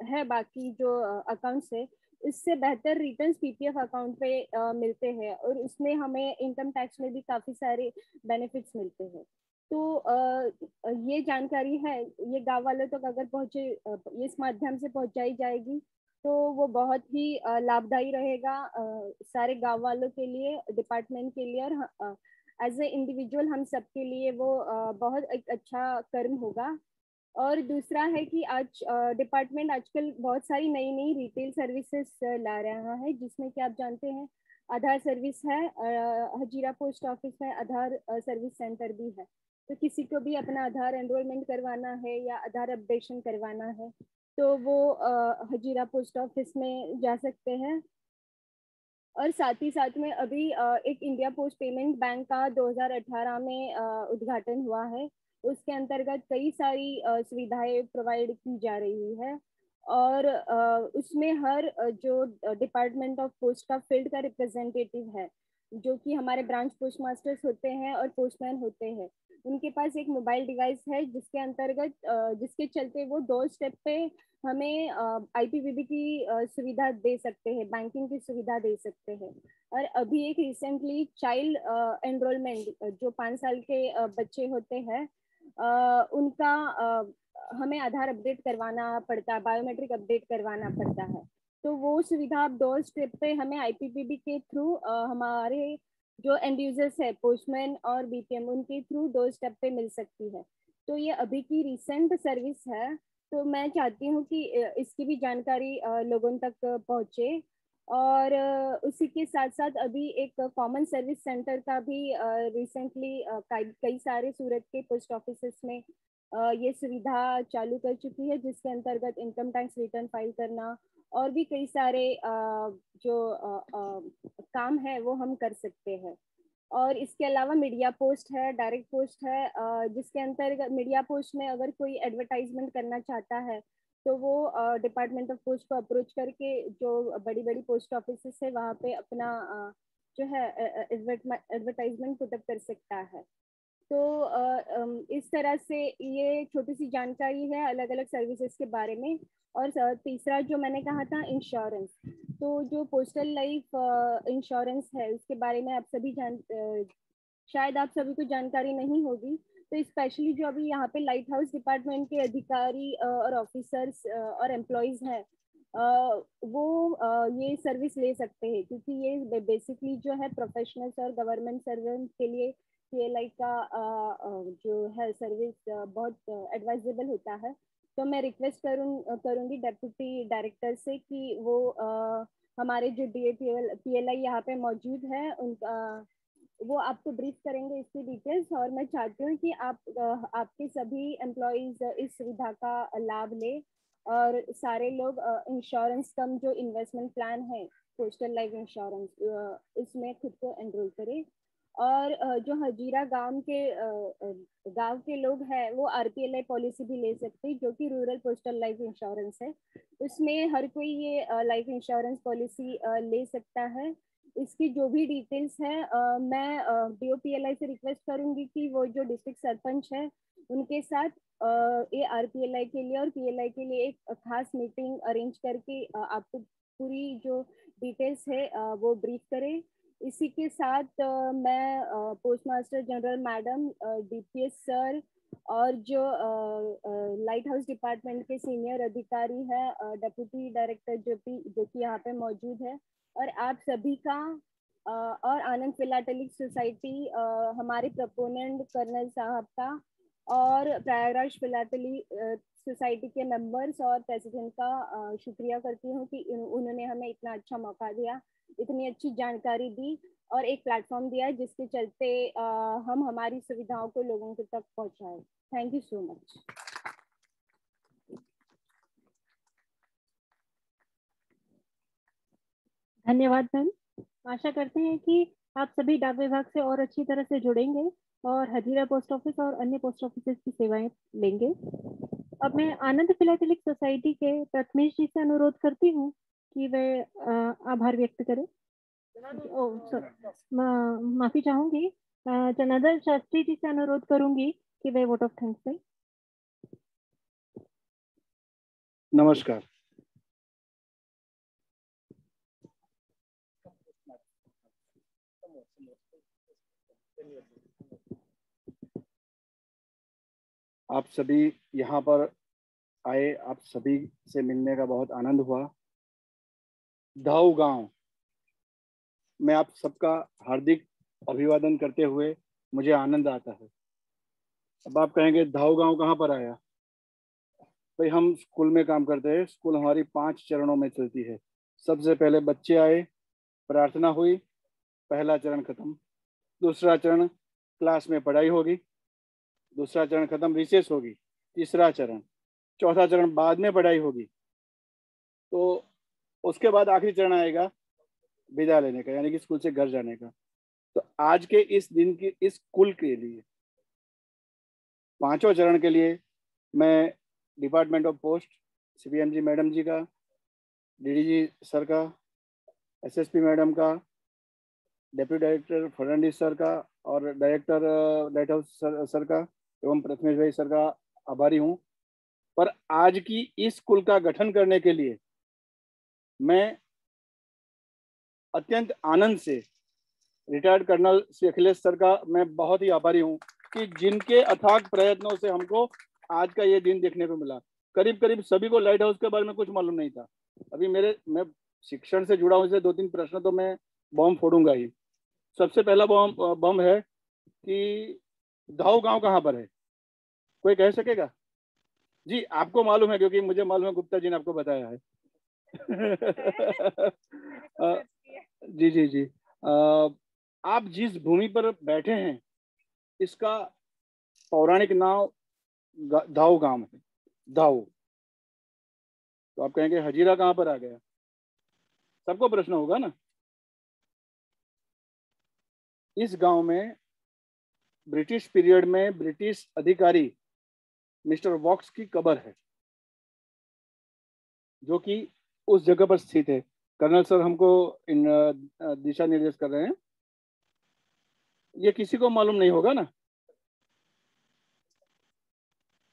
है, बाकी जो अकाउंट्स है, इससे बेहतर रिटर्न्स PPF अकाउंट पे मिलते हैं, और उसमें हमें इनकम टैक्स में भी काफ़ी सारे बेनिफिट्स मिलते हैं। तो ये जानकारी है, ये गांव वालों तक अगर पहुँचे, इस माध्यम से पहुँचाई जाएगी, तो वो बहुत ही लाभदायी रहेगा सारे गांव वालों के लिए, डिपार्टमेंट के लिए, और एज ए इंडिविजुअल हम सब के लिए वो बहुत एक अच्छा कर्म होगा। और दूसरा है कि आज डिपार्टमेंट आजकल बहुत सारी नई नई रिटेल सर्विसेज ला रहा है, जिसमें कि आप जानते हैं आधार सर्विस है, हजीरा पोस्ट ऑफिस में आधार सर्विस सेंटर भी है। तो किसी को भी अपना आधार एनरोलमेंट करवाना है या आधार अपडेशन करवाना है तो वो हजीरा पोस्ट ऑफिस में जा सकते हैं। और साथ ही साथ में अभी एक इंडिया पोस्ट पेमेंट बैंक का 2018 में उद्घाटन हुआ है। उसके अंतर्गत कई सारी सुविधाएं प्रोवाइड की जा रही है और उसमें हर जो डिपार्टमेंट ऑफ पोस्ट का फील्ड का रिप्रेजेंटेटिव है, जो कि हमारे ब्रांच पोस्ट मास्टर्स होते हैं और पोस्टमैन होते हैं, उनके पास एक मोबाइल डिवाइस है जिसके अंतर्गत जिसके चलते वो डोर स्टेप पे हमें IPPB की सुविधा दे सकते हैं, बैंकिंग की सुविधा दे सकते हैं। और अभी एक रिसेंटली चाइल्ड एनरोलमेंट जो 5 साल के बच्चे होते हैं उनका हमें आधार अपडेट करवाना पड़ता है, बायोमेट्रिक अपडेट करवाना पड़ता है। तो वो सुविधा अब डोर स्टेप पे हमें IPPB के थ्रू हमारे जो एंड यूजर्स है पोस्टमैन और BPM उनके थ्रू डोर स्टेप पे मिल सकती है। तो ये अभी की रिसेंट सर्विस है, तो मैं चाहती हूँ कि इसकी भी जानकारी लोगों तक पहुँचे। और उसी के साथ साथ अभी एक कॉमन सर्विस सेंटर का भी रिसेंटली कई सारे सूरत के पोस्ट ऑफिस में ये सुविधा चालू कर चुकी है, जिसके अंतर्गत इनकम टैक्स रिटर्न फाइल करना और भी कई सारे जो काम है वो हम कर सकते हैं। और इसके अलावा मीडिया पोस्ट है, डायरेक्ट पोस्ट है, जिसके अंतर्गत मीडिया पोस्ट में अगर कोई एडवर्टाइजमेंट करना चाहता है तो वो डिपार्टमेंट ऑफ पोस्ट को अप्रोच करके जो बड़ी बड़ी पोस्ट ऑफिस है वहाँ पे अपना जो है एडवर्टाइजमेंट पुटअप कर सकता है। तो इस तरह से ये छोटी सी जानकारी है अलग अलग सर्विसेज के बारे में। और तीसरा जो मैंने कहा था इंश्योरेंस, तो जो पोस्टल लाइफ इंश्योरेंस है उसके बारे में आप सभी शायद आप सभी को जानकारी नहीं होगी। तो स्पेशली जो अभी यहाँ पे लाइट हाउस डिपार्टमेंट के अधिकारी और ऑफिसर्स और एम्प्लॉयज हैं वो ये सर्विस ले सकते हैं, क्योंकि ये बेसिकली जो है प्रोफेशनल्स और गवर्नमेंट सर्वेंट के लिए PLI का जो है सर्विस बहुत एडवाइजेबल होता है। तो मैं रिक्वेस्ट करूँगी डेप्यूटी डायरेक्टर से कि वो हमारे जो PLI यहाँ पे मौजूद है उनका वो आपको ब्रीफ करेंगे इसकी डिटेल्स। और मैं चाहती हूँ कि आपके सभी एम्प्लॉयज इस सुविधा का लाभ लें और सारे लोग इंश्योरेंस कम जो इन्वेस्टमेंट प्लान है पोस्टल लाइफ इंश्योरेंस इसमें खुद को एनरोल करें। और जो हजीरा गांव के लोग हैं वो RPLI पॉलिसी भी ले सकते हैं, जो कि रूरल पोस्टल लाइफ इंश्योरेंस है। उसमें हर कोई ये लाइफ इंश्योरेंस पॉलिसी ले सकता है। इसकी जो भी डिटेल्स है मैं DOPLI से रिक्वेस्ट करूंगी कि वो जो डिस्ट्रिक्ट सरपंच है उनके साथ ये RPLI के लिए और PLI के लिए एक खास मीटिंग अरेंज करके आपको पूरी जो डिटेल्स है वो ब्रीफ करें। इसी के साथ मैं post master general madam, DPS sir और जो लाइट हाउस डिपार्टमेंट के सीनियर अधिकारी हैं, डेप्यूटी डायरेक्टर जो कि यहाँ पे मौजूद है, और आप सभी का और आनंद फिलाटेलिक सोसाइटी हमारे प्रोपोनेंट कर्नल साहब का और प्रयागराज फिलाटेलिक सोसाइटी के मेंबर्स और प्रेसिडेंट का शुक्रिया करती हूँ कि उन्होंने हमें इतना अच्छा मौका दिया, इतनी अच्छी जानकारी दी और एक प्लेटफॉर्म दिया जिसके चलते हम हमारी सुविधाओं को लोगों के तक पहुंचाएं। Thank you so much. धन्यवाद मैम। आशा करते हैं कि आप सभी डाक विभाग से और अच्छी तरह से जुड़ेंगे और हजीरा पोस्ट ऑफिस और अन्य पोस्ट ऑफिस की सेवाएं लेंगे। अब मैं आनंद फिलाटेलिक सोसाइटी के प्रथमेश जी से अनुरोध करती हूँ कि वे आभार व्यक्त करें। माफी चाहूंगी, जनार्दन शास्त्री जी से अनुरोध करूंगी कि वे वोट ऑफ थैंक्स दें। नमस्कार। आप सभी यहाँ पर आए, आप सभी से मिलने का बहुत आनंद हुआ। धाऊ गांव मैं आप सबका हार्दिक अभिवादन करते हुए मुझे आनंद आता है। अब आप कहेंगे धाऊ गांव कहाँ पर आया? भाई हम स्कूल में काम करते हैं। स्कूल हमारी 5 चरणों में चलती है। सबसे पहले बच्चे आए, प्रार्थना हुई, पहला चरण खत्म। दूसरा चरण क्लास में पढ़ाई होगी। दूसरा चरण खत्म, रिसेस होगी, तीसरा चरण, चौथा चरण बाद में पढ़ाई होगी, तो उसके बाद आखिरी चरण आएगा विदा लेने का, यानी कि स्कूल से घर जाने का। तो आज के इस दिन की इस कुल के लिए, पांचों चरण के लिए मैं department of post CPMG madam ji का, DDG सर का, SSP मैडम का, डेप्यूटी डायरेक्टर फर्नांडिस सर का और डायरेक्टर लाइट हाउस सर का एवं प्रथमेश भाई सर का आभारी हूँ। पर आज की इस कुल का गठन करने के लिए मैं अत्यंत आनंद से retired colonel Shri Akhilesh sir का मैं बहुत ही आभारी हूँ कि जिनके अथाक प्रयत्नों से हमको आज का ये दिन देखने को मिला। करीब करीब सभी को लाइट हाउस के बारे में कुछ मालूम नहीं था। अभी मैं शिक्षण से जुड़ा हूँ, इसलिए 2-3 प्रश्न तो मैं बम फोड़ूंगा ही। सबसे पहला बम है कि दाऊ गांव कहाँ पर है, कोई कह सकेगा? जी आपको मालूम है, क्योंकि मुझे मालूम है, गुप्ता जी ने आपको बताया है। जी जी जी। आप जिस भूमि पर बैठे हैं इसका पौराणिक नाम दाऊ गांव है, दाऊ। तो आप कहेंगे हजीरा कहाँ पर आ गया? सबको प्रश्न होगा ना। इस गांव में ब्रिटिश पीरियड में ब्रिटिश अधिकारी मिस्टर वॉक्स की कब्र है, जो कि उस जगह पर स्थित है। कर्नल सर हमको इन दिशा निर्देश कर रहे हैं, ये किसी को मालूम नहीं होगा ना।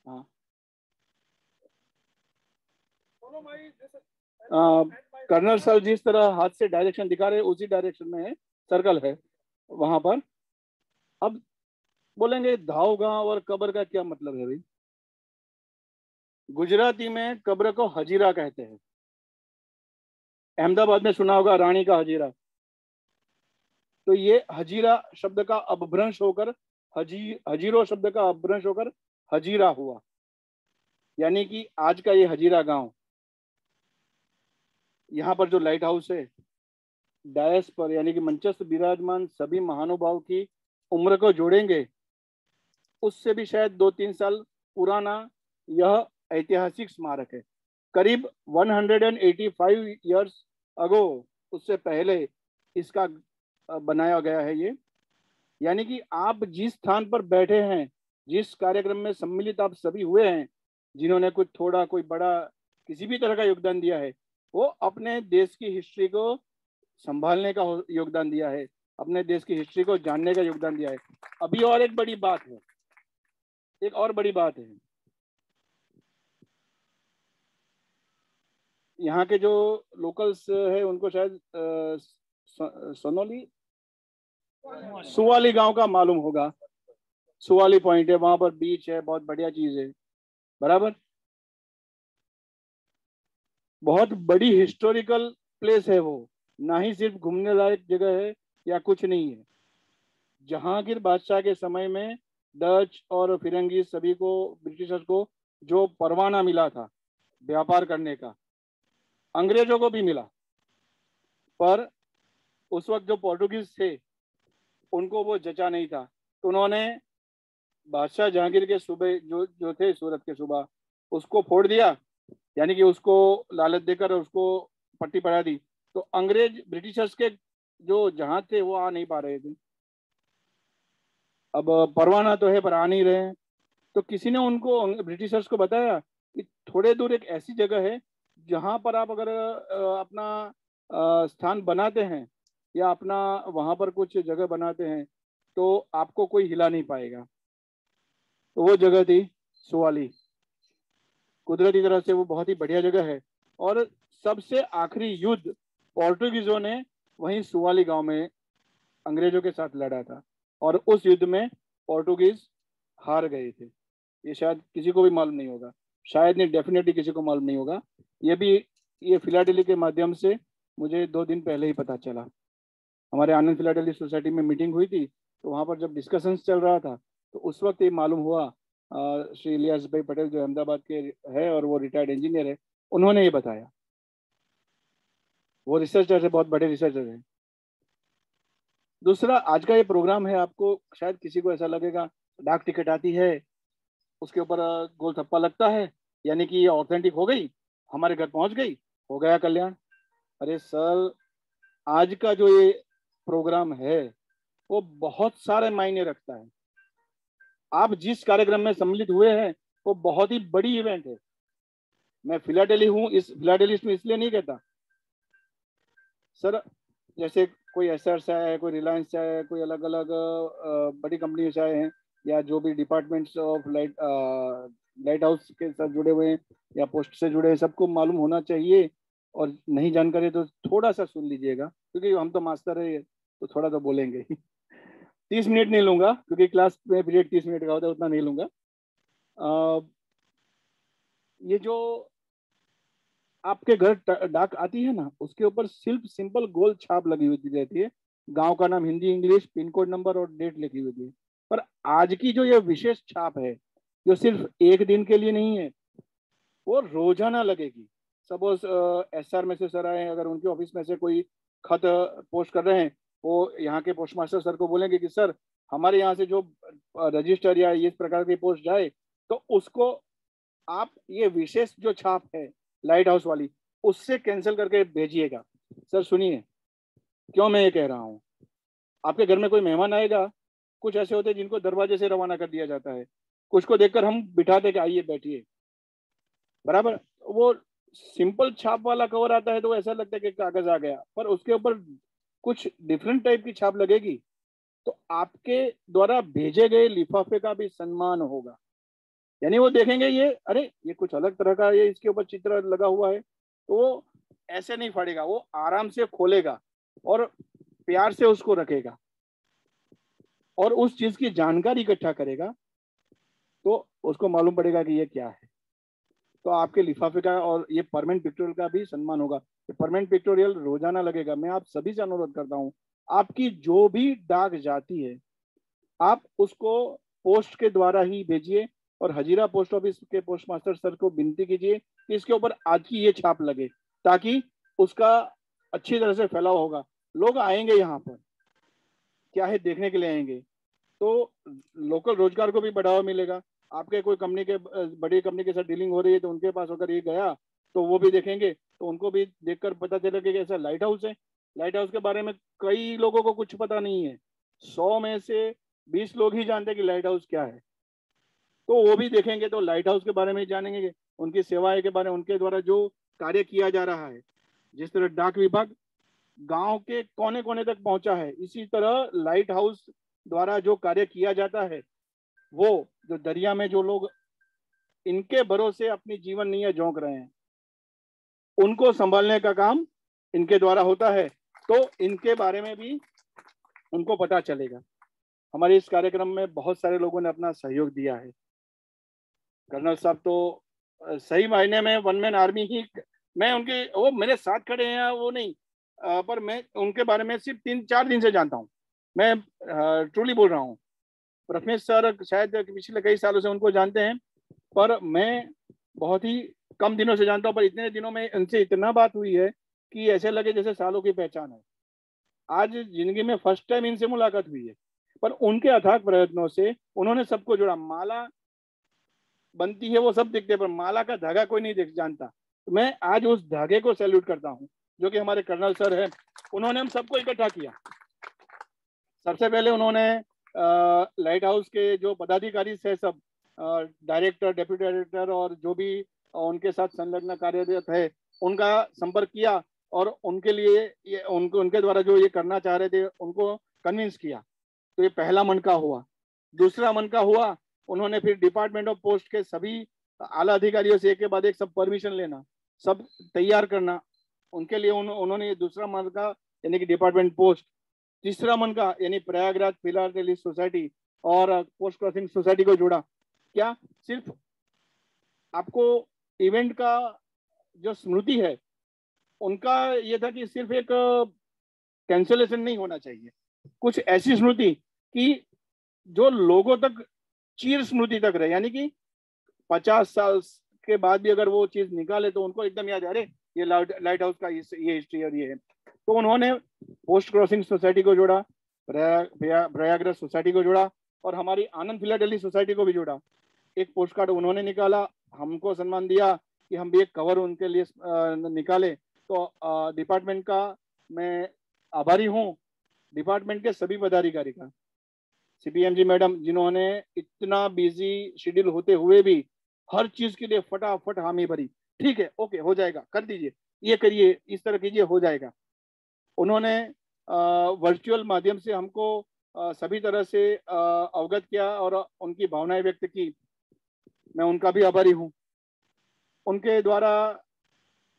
हाँ, कर्नल सर जिस तरह हाथ से डायरेक्शन दिखा रहे हैं उसी डायरेक्शन में है, सर्कल है वहां पर। अब बोलेंगे धाव गांव और कब्र का क्या मतलब है भाई? गुजराती में कब्र को हजीरा कहते हैं। अहमदाबाद में सुना होगा रानी का हजीरा। तो ये हजीरा शब्द का अपभ्रंश होकर हजीरो शब्द का अपभ्रंश होकर हजीरा हुआ, यानी कि आज का ये हजीरा गांव। यहाँ पर जो लाइट हाउस है, डायस पर यानी कि मंचस्थ विराजमान सभी महानुभाव की उम्र को जोड़ेंगे, उससे भी शायद 2-3 साल पुराना यह ऐतिहासिक स्मारक है। करीब 185 इयर्स अगो, उससे पहले इसका बनाया गया है ये। यानी कि आप जिस स्थान पर बैठे हैं, जिस कार्यक्रम में सम्मिलित आप सभी हुए हैं, जिन्होंने कुछ थोड़ा कोई बड़ा किसी भी तरह का योगदान दिया है, वो अपने देश की हिस्ट्री को संभालने का योगदान दिया है, अपने देश की हिस्ट्री को जानने का योगदान दिया है। अभी और एक बड़ी बात है, एक और बड़ी बात है, यहाँ के जो लोकल्स है उनको शायद सोनोली सुवाली गांव का मालूम होगा। सुवाली पॉइंट है, वहां पर बीच है, बहुत बढ़िया चीज है, बराबर। बहुत बड़ी हिस्टोरिकल प्लेस है वो, ना ही सिर्फ घूमने लायक जगह है या कुछ नहीं है। जहांगीर बादशाह के समय में डच और फिरंगी सभी को, ब्रिटिशर्स को जो परवाना मिला था व्यापार करने का, अंग्रेजों को भी मिला, पर उस वक्त जो पोर्टुगीज थे उनको वो जचा नहीं था। तो उन्होंने बादशाह जहांगीर के सूबे जो थे सूरत के सूबा, उसको फोड़ दिया, यानी कि उसको लालच देकर उसको पट्टी पड़ा दी। तो अंग्रेज ब्रिटिशर्स के जो जहाज थे वो आ नहीं पा रहे थे। अब परवाना तो है पर आ नहीं रहे हैं। तो किसी ने उनको ब्रिटिशर्स को बताया कि थोड़े दूर एक ऐसी जगह है जहां पर आप अगर अपना स्थान बनाते हैं या अपना वहां पर कुछ जगह बनाते हैं तो आपको कोई हिला नहीं पाएगा। तो वो जगह थी सुवाली। कुदरती तरह से वो बहुत ही बढ़िया जगह है। और सबसे आखिरी युद्ध पोर्टुगीजों ने वहीं सुवाली गांव में अंग्रेजों के साथ लड़ा था, और उस युद्ध में पोर्टुगीज हार गए थे। ये शायद किसी को भी मालूम नहीं होगा, शायद नहीं, डेफिनेटली किसी को मालूम नहीं होगा। ये फिलाडेली के माध्यम से मुझे 2 दिन पहले ही पता चला। हमारे आनंद फिलाडेली सोसाइटी में मीटिंग हुई थी, तो वहाँ पर जब डिस्कशंस चल रहा था तो उस वक्त ये मालूम हुआ। श्री इलियास भाई पटेल जो अहमदाबाद के है और वो रिटायर्ड इंजीनियर है, उन्होंने ये बताया। वो रिसर्चर है, बहुत बड़े रिसर्चर हैं। दूसरा, आज का ये प्रोग्राम है, आपको शायद किसी को ऐसा लगेगा डाक टिकट आती है उसके ऊपर गोल थप्पा लगता है, यानी कि ये ऑथेंटिक हो गई, हमारे घर पहुंच गई, हो गया कल्याण। अरे सर, आज का जो ये प्रोग्राम है वो बहुत सारे मायने रखता है। आप जिस कार्यक्रम में सम्मिलित हुए हैं वो बहुत ही बड़ी इवेंट है। मैं फिलाडेली हूँ, इस फिलाडेलिस्ट में इसलिए नहीं कहता सर, जैसे कोई एसआर से आया है, कोई रिलायंस से आया है, कोई अलग अलग बड़ी कंपनी से आए हैं, या जो भी डिपार्टमेंट्स ऑफ लाइट हाउस के साथ जुड़े हुए हैं या पोस्ट से जुड़े हैं, सबको मालूम होना चाहिए। और नहीं जानकारी तो थोड़ा सा सुन लीजिएगा, क्योंकि हम तो मास्टर है तो थोड़ा तो बोलेंगे। 30 मिनट नहीं लूंगा, क्योंकि क्लास में पीरियड 30 मिनट का होता है, उतना नहीं लूंगा। ये जो आपके घर डाक आती है ना, उसके ऊपर सिर्फ सिंपल गोल छाप लगी हुई रहती है, गांव का नाम Hindi English, pin code number और डेट लिखी हुई है। पर आज की जो ये विशेष छाप है, जो सिर्फ एक दिन के लिए नहीं है, वो रोजाना लगेगी। सपोज एसआर में से सर आए, अगर उनके ऑफिस में से कोई खत पोस्ट कर रहे हैं, वो यहाँ के पोस्ट मास्टर सर को बोलेंगे कि सर हमारे यहाँ से जो रजिस्टर या इस प्रकार की पोस्ट जाए, तो उसको आप ये विशेष जो छाप है लाइट हाउस वाली, उससे कैंसिल करके भेजिएगा। सर सुनिए, क्यों मैं ये कह रहा हूँ, आपके घर में कोई मेहमान आएगा, कुछ ऐसे होते हैं जिनको दरवाजे से रवाना कर दिया जाता है, कुछ को देखकर हम बिठाते कि आइए बैठिए, बराबर। वो सिंपल छाप वाला कवर आता है तो ऐसा लगता है कि कागज आ गया, पर उसके ऊपर कुछ डिफरेंट टाइप की छाप लगेगी, तो आपके द्वारा भेजे गए लिफाफे का भी सम्मान होगा। यानी वो देखेंगे ये, अरे ये कुछ अलग तरह का, ये इसके ऊपर चित्र लगा हुआ है, तो वो ऐसे नहीं फाड़ेगा, वो आराम से खोलेगा और प्यार से उसको रखेगा और उस चीज की जानकारी इकट्ठा करेगा, तो उसको मालूम पड़ेगा कि ये क्या है। तो आपके लिफाफे का और ये परमानेंट पिक्टोरियल का भी सम्मान होगा। ये परमानेंट पिक्टोरियल रोजाना लगेगा। मैं आप सभी से अनुरोध करता हूँ, आपकी जो भी डाक जाती है आप उसको पोस्ट के द्वारा ही भेजिए, और हजीरा पोस्ट ऑफिस के पोस्ट मास्टर सर को विनती कीजिए कि इसके ऊपर आज की ये छाप लगे, ताकि उसका अच्छी तरह से फैलाव होगा। लोग आएंगे यहाँ पर, क्या है देखने के लिए आएंगे, तो लोकल रोजगार को भी बढ़ावा मिलेगा। आपके कोई कंपनी के बड़ी कंपनी के साथ डीलिंग हो रही है, तो उनके पास अगर ये गया तो वो भी देखेंगे, तो उनको भी देखकर पता चलेगा कि ऐसा लाइट हाउस है। लाइट हाउस के बारे में कई लोगों को कुछ पता नहीं है, 100 में से 20 लोग ही जानते हैं कि लाइट हाउस क्या है। तो वो भी देखेंगे तो लाइट हाउस के बारे में जानेंगे, उनकी सेवाएं के बारे में, उनके द्वारा जो कार्य किया जा रहा है। जिस तरह डाक विभाग गांव के कोने कोने तक पहुंचा है, इसी तरह लाइट हाउस द्वारा जो कार्य किया जाता है, वो जो दरिया में जो लोग इनके भरोसे अपनी जीवन नैया झोंक रहे हैं, उनको संभालने का काम इनके द्वारा होता है। तो इनके बारे में भी उनको पता चलेगा। हमारे इस कार्यक्रम में बहुत सारे लोगों ने अपना सहयोग दिया है। कर्नल साहब तो सही मायने में वन मैन आर्मी ही, मैं उनके, वो मेरे साथ खड़े हैं वो नहीं, पर मैं उनके बारे में सिर्फ 3-4 दिन से जानता हूँ। मैं ट्रूली बोल रहा हूँ। प्रथमेश सर शायद पिछले कई सालों से उनको जानते हैं, पर मैं बहुत ही कम दिनों से जानता हूँ। पर इतने दिनों में उनसे इतना बात हुई है कि ऐसे लगे जैसे सालों की पहचान है। आज जिंदगी में फर्स्ट टाइम इनसे मुलाकात हुई है, पर उनके अथाक प्रयत्नों से उन्होंने सबको जोड़ा। माला बनती है वो सब दिखते हैं, पर माला का धागा कोई नहीं देख जानता। तो मैं आज उस धागे को सैल्यूट करता हूँ, जो कि हमारे कर्नल सर हैं। उन्होंने हम सबको इकट्ठा किया। सबसे पहले उन्होंने लाइट हाउस के जो पदाधिकारी थे, सब डायरेक्टर, डेप्यूटी डायरेक्टर और जो भी उनके साथ संलग्न कार्यरत है, उनका संपर्क किया और उनके लिए उनके द्वारा जो ये करना चाह रहे थे उनको कन्विंस किया। तो ये पहला मन का हुआ। दूसरा मन का हुआ, उन्होंने फिर डिपार्टमेंट ऑफ पोस्ट के सभी आला अधिकारियों से एक के बाद एक सब परमिशन लेना, सब तैयार करना। उनके लिए उन्होंने दूसरा मन का यानी कि डिपार्टमेंट पोस्ट, तीसरा मन का यानी प्रयागराज फिलाटेलिस्ट सोसाइटी और पोस्ट क्रॉसिंग सोसाइटी को जोड़ा। क्या सिर्फ आपको इवेंट का जो स्मृति है उनका ये था कि सिर्फ एक कैंसलेशन नहीं होना चाहिए, कुछ ऐसी स्मृति कि जो लोगों तक चिर स्मृति तक रहे, यानी कि 50 साल के बाद भी अगर वो चीज निकाले तो उनको एकदम याद है, अरे ये लाइट हाउस का ये हिस्ट्री और ये है। तो उन्होंने पोस्ट क्रॉसिंग सोसाइटी को जोड़ा, प्रयागराज सोसाइटी को जोड़ा और हमारी आनंद फिलाडेली सोसाइटी को भी जोड़ा। एक पोस्ट कार्ड उन्होंने निकाला, हमको सम्मान दिया कि हम भी एक कवर उनके लिए निकाले। तो डिपार्टमेंट का मैं आभारी हूँ, डिपार्टमेंट के सभी पदाधिकारी का, CPMG मैडम जिन्होंने इतना बिजी शेड्यूल होते हुए भी हर चीज के लिए फटाफट हामी भरी। ठीक है, ओके, हो जाएगा, कर दीजिए, ये करिए, इस तरह कीजिए, हो जाएगा। उन्होंने वर्चुअल माध्यम से हमको सभी तरह से अवगत किया और उनकी भावनाएं व्यक्त की। मैं उनका भी आभारी हूँ। उनके द्वारा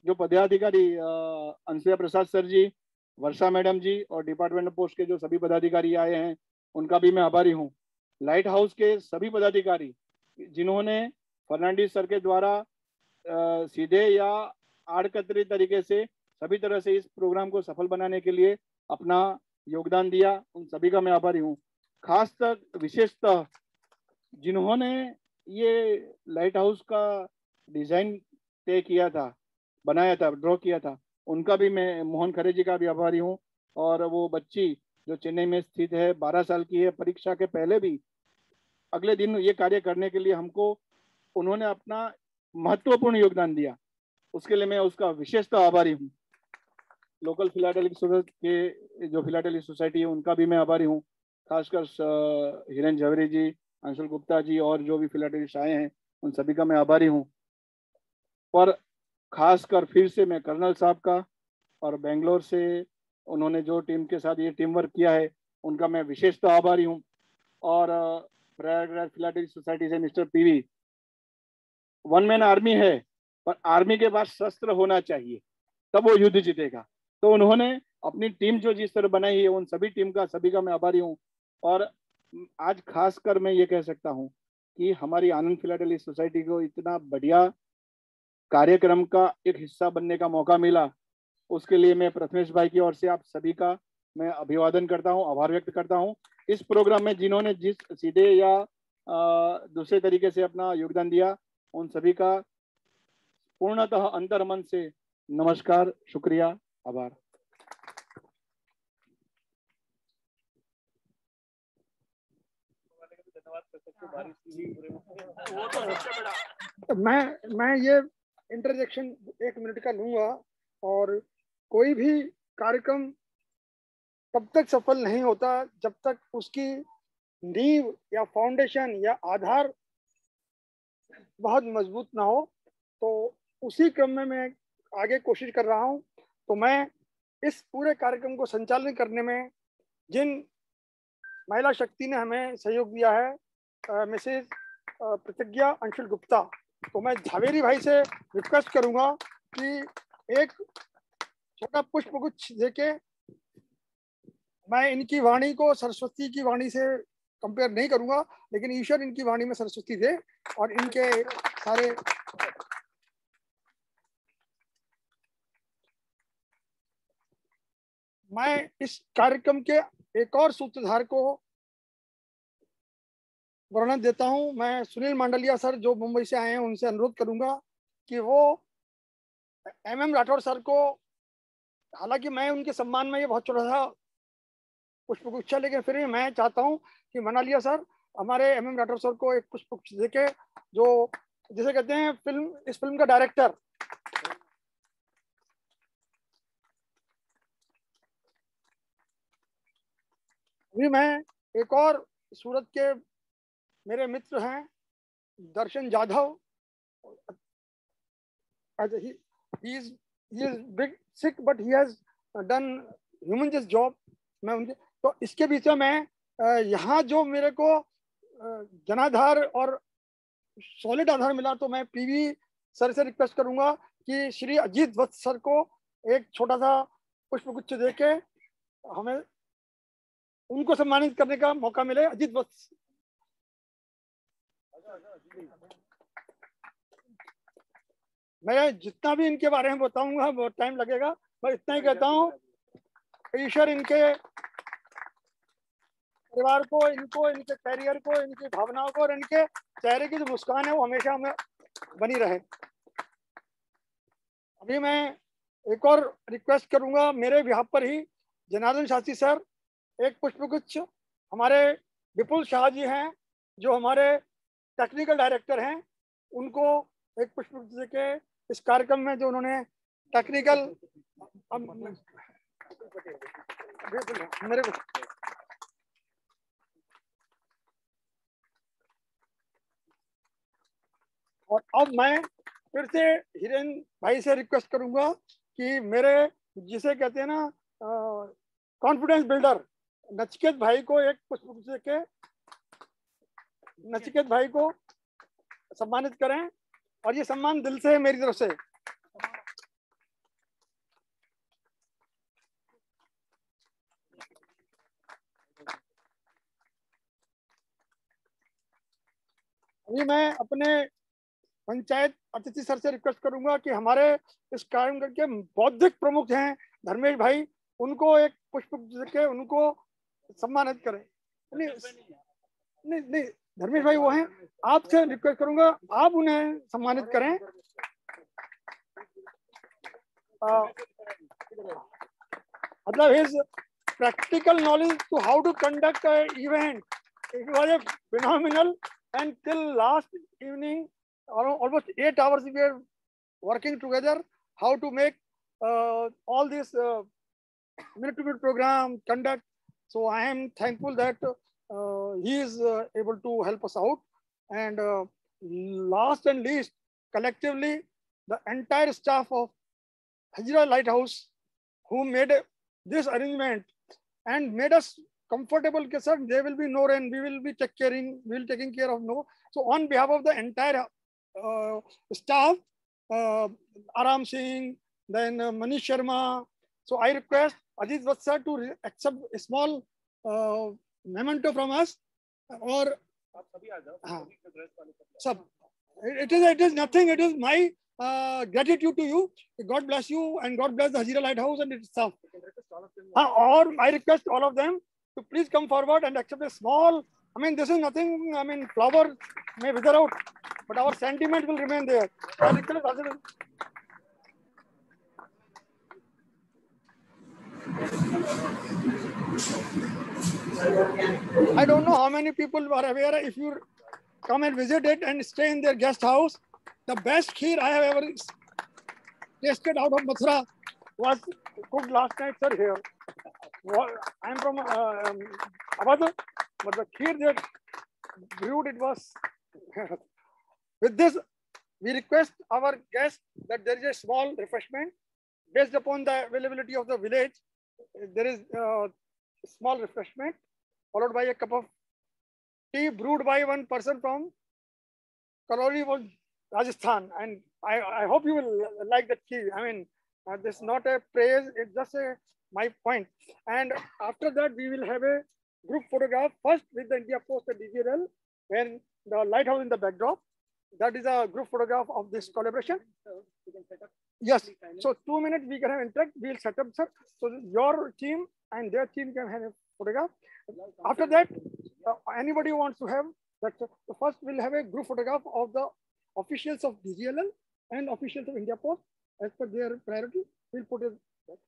जो पदाधिकारी अंशुया प्रसाद सर जी, वर्षा मैडम जी और डिपार्टमेंट पोस्ट के जो सभी पदाधिकारी आए हैं, उनका भी मैं आभारी हूँ। लाइट हाउस के सभी पदाधिकारी जिन्होंने फर्नांडिस सर के द्वारा सीधे या आड़कतरी तरीके से सभी तरह से इस प्रोग्राम को सफल बनाने के लिए अपना योगदान दिया, उन सभी का मैं आभारी हूँ। खास तक विशेषतः जिन्होंने ये लाइट हाउस का डिजाइन तय किया था, बनाया था, ड्रॉ किया था, उनका भी मैं, मोहन खरे जी का भी आभारी हूँ। और वो बच्ची जो चेन्नई में स्थित है, 12 साल की है, परीक्षा के पहले भी अगले दिन ये कार्य करने के लिए हमको उन्होंने अपना महत्वपूर्ण योगदान दिया, उसके लिए मैं उसका विशेषतः आभारी हूँ। लोकल फिलाटेलिक के जो फिलाटेलिक सोसाइटी है उनका भी मैं आभारी हूँ, खासकर हिरेन झवेरी जी, अंशुल गुप्ता जी और जो भी फिलाटेलिस्ट आए हैं उन सभी का मैं आभारी हूँ। पर खासकर फिर से मैं कर्नल साहब का और बेंगलोर से उन्होंने जो टीम के साथ ये टीम वर्क किया है उनका मैं विशेषतः आभारी हूँ। और प्रयागराज फिलाटेलिक सोसाइटी से mister PV, one man army है पर आर्मी के पास शस्त्र होना चाहिए, तब वो युद्ध जीतेगा। तो उन्होंने अपनी टीम जो जिस तरह बनाई है उन सभी टीम का, सभी का मैं आभारी हूँ। और आज खासकर मैं ये कह सकता हूँ कि हमारी आनंद फिलाटेलिक सोसाइटी को इतना बढ़िया कार्यक्रम का एक हिस्सा बनने का मौका मिला, उसके लिए मैं प्रथमेश भाई की ओर से आप सभी का मैं अभिवादन करता हूँ, आभार व्यक्त करता हूँ। इस प्रोग्राम में जिन्होंने जिस सीधे या दूसरे तरीके से अपना योगदान दिया, उन सभी का पूर्णतः अंतर मन से नमस्कार, शुक्रिया, आभार। मैं ये इंटरजेक्शन 1 मिनट का लूंगा। और कोई भी कार्यक्रम तब तक सफल नहीं होता जब तक उसकी नींव या फाउंडेशन या आधार बहुत मजबूत ना हो। तो उसी क्रम में मैं आगे कोशिश कर रहा हूँ। तो मैं इस पूरे कार्यक्रम को संचालन करने में जिन महिला शक्ति ने हमें सहयोग दिया है, मिसेज प्रतिज्ञा अंशुल गुप्ता, तो मैं झावेरी भाई से रिक्वेस्ट करूंगा कि एक छोटा पुष्पगुच्छ देके, मैं इनकी वाणी को सरस्वती की वाणी से कंपेयर नहीं करूंगा, लेकिन ईश्वर इनकी वाणी में सरस्वती दे और इनके सारे मैं इस कार्यक्रम के एक और सूत्रधार को वर्णन देता हूं। मैं सुनील मांडलिया सर जो मुंबई से आए हैं उनसे अनुरोध करूंगा कि वो MM राठौर सर को, हालांकि मैं उनके सम्मान में ये बहुत छोटा सा पुष्पगुच्छ, लेकिन फिर भी मैं चाहता हूं कि मांडलिया सर हमारे MM राठौर सर को एक पुष्पगुच्छ देके, जो जिसे कहते हैं इस फिल्म का डायरेक्टर। अभी मैं एक और सूरत के मेरे मित्र हैं दर्शन Jadhav, he is big sick but he has done humongous job। मैं उनके, तो इसके बीच में मैं यहाँ जो मेरे को जनाधार और सॉलिड आधार मिला, तो मैं PV सर से रिक्वेस्ट करूंगा कि श्री अजीत वत्स सर को एक छोटा सा पुष्पगुच्छ देके हमें उनको सम्मानित करने का मौका मिले। अजीत वत्स। मैं जितना भी इनके बारे में बताऊंगा बहुत टाइम लगेगा, मैं इतना ही कहता हूँ, ईश्वर इनके परिवार को, इनको, इनके करियर को, इनकी भावनाओं को और इनके चेहरे की जो मुस्कान है वो हमेशा हमें बनी रहे। अभी मैं एक और रिक्वेस्ट करूंगा मेरे बिहाफ पर ही, जनार्दन शास्त्री सर एक पुष्पगुच्छ, हमारे विपुल शाह जी हैं जो हमारे टेक्निकल डायरेक्टर हैं, उनको एक पुष्प के इस कार्यक्रम में जो उन्होंने टेक्निकल मेरे को और अब मैं फिर से हिरेन भाई से रिक्वेस्ट करूंगा कि मेरे जिसे कहते हैं ना कॉन्फिडेंस बिल्डर नचिकेत भाई को एक पुष्प के नचिकेत भाई को सम्मानित करें, और ये सम्मान दिल से है मेरी तरफ से। अभी मैं अपने पंचायत अतिथि सर से रिक्वेस्ट करूंगा कि हमारे इस कार्यक्रम के बौद्धिक प्रमुख हैं धर्मेश भाई, उनको एक पुष्प के उनको सम्मानित करें। नहीं धर्मेश भाई वो हैं, आपसे रिक्वेस्ट करूंगा आप उन्हें सम्मानित करें। मतलब his practical knowledge to how to conduct an event, it was a phenomenal, and till last evening almost 8 hours we were working together how to make all this minute to minute program conduct. So I am thankful that he is able to help us out, and last and least, collectively the entire staff of Hazira Lighthouse who made this arrangement and made us comfortable. Sir, there will be no rain, we will be taking care of no. So on behalf of the entire staff, Aram Singh, then Manish Sharma, so I request Ajit Vatsar to accept a small memento from us. Or it is nothing, it is my gratitude to you. God bless you and God bless the Hazira Lighthouse and its staff. Or I request all of them to please come forward and accept a small, I mean, this is nothing, I mean, flower may wither out, but our sentiment will remain there. I don't know how many people are aware. If you come and visit it and stay in their guest house, the best kheer I have ever tasted out of Mathura was cooked last night, sir, here. I'm from Awadh, but the kheer they brewed, it was. With this, we request our guests that there is a small refreshment based upon the availability of the village. There is a small refreshment followed by a cup of tea brewed by one person from Karori, Rajasthan, and I hope you will like that tea. I mean, this is not a praise; it's just my point. And after that, we will have a group photograph first with the India Post and DGRL, when the lighthouse in the backdrop. That is a group photograph of this collaboration. Yes. So 2 minutes we can have interact. We'll set up, sir. So your team and their team can have a photograph. After that, anybody who wants to have that. So first we'll have a group photograph of the officials of DGLL and officials of India Post as per their priority. We'll put it,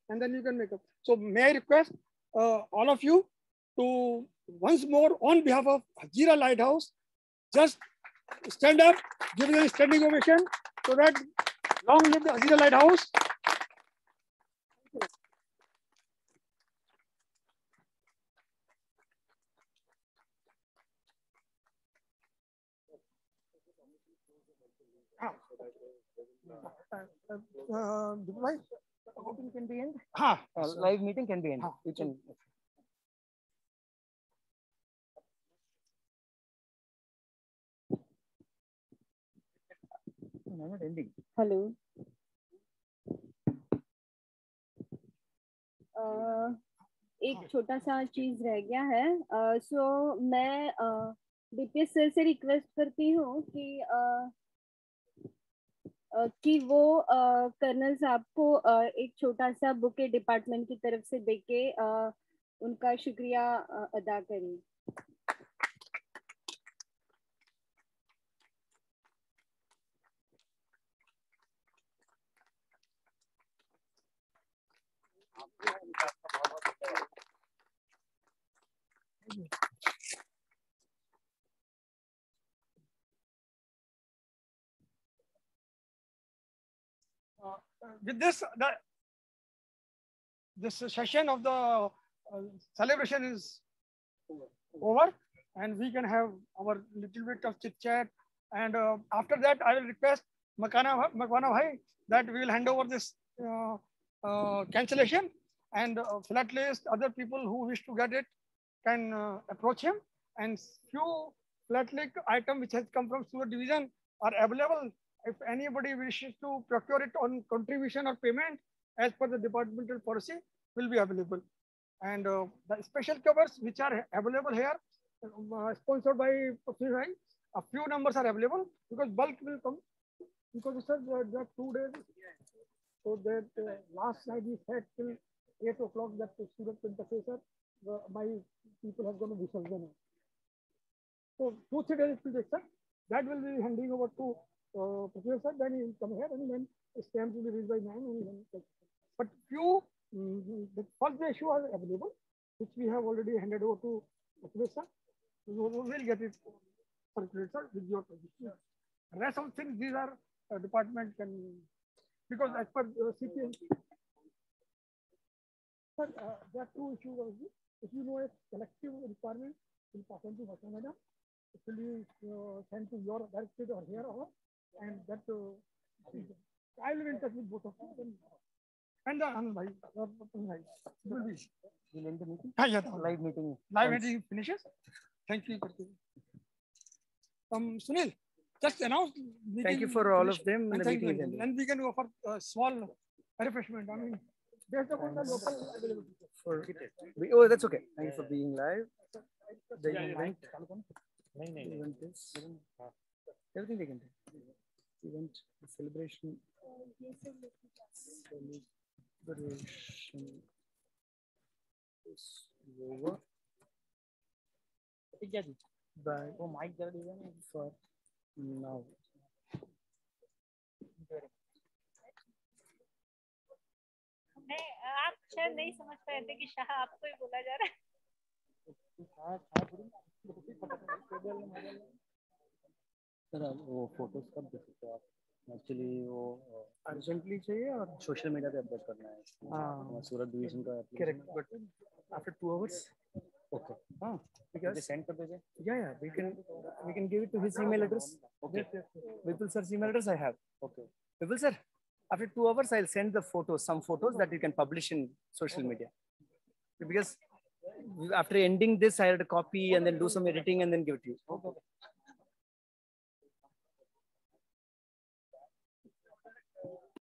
and then you can make up. So may I request all of you to once more on behalf of Hazira Lighthouse, just stand up, give them a standing ovation, so that long live the Hazira Lighthouse. Meeting can be end. Live meeting can be end. You can. No, not ending. Hello. एक छोटा सा चीज रह गया है। सो मैं DPS sir से request करती हूँ कि वो कर्नल साहब को एक छोटा सा बुके डिपार्टमेंट की तरफ से देके उनका शुक्रिया अदा करें। with this, this session of the celebration is over, and we can have our little bit of chit chat. And after that, I will request Makwana Bhai that we will hand over this cancellation, and flat list, other people who wish to get it can approach him. And few flat list item which has come from Surat division are available. If anybody wishes to procure it on contribution or payment as per the departmental policy, will be available. And the special covers which are available here, sponsored by Professor, a few numbers are available because bulk will come. Because sir, there are 2 days. So that last night we said till 8 o'clock that the student interfacer, my people have gone to Visalgan. So 2-3 days it will take, sir. That will be handing over to Professor, then he will come here and then stamps will be reached by 9. And then, but few, the first issue are available, which we have already handed over to Professor. We will get it circulated, sir, with your position. Rest of things, these are department can, because as per CPN, sir, there are 2 issues. If you know a collective requirement, will pass on to Vasha Madam. It will be sent to your directorate or here, and that I will be in touch with both of them. And the Anand Bhai, will be. We'll end the meeting. Yeah, Live meeting. Live meeting finishes. Thank you. Sunil, just announce. Thank you for all of them. And, The meeting is ended. and we can offer small refreshment. I mean, based upon the local availability. Oh, that's okay. Thank you for being live. The event. Event is everything they can do. Event, celebration. Celebration is over. Bye. Oh, mic for now. आप शायद नहीं समझ पाए थे कि शाह आपको ही बोला जा रहा है। सर वो फोटोज कब दे सकते हो आप? एक्चुअली वो अर्जेंटली चाहिए और सोशल मीडिया पे अपलोड करना है। हाँ, सूरत डिवीजन का correct, but after 2 hours. Okay. Because send कर दीजिए. Yeah, we can give it to his email address. Okay. Vipul sir's email address I have. Okay. Vipul sir, after 2 hours I'll send the photos, some photos that you can publish in social media. Because after ending this, I had to copy and then do some editing and then give it to you. Okay.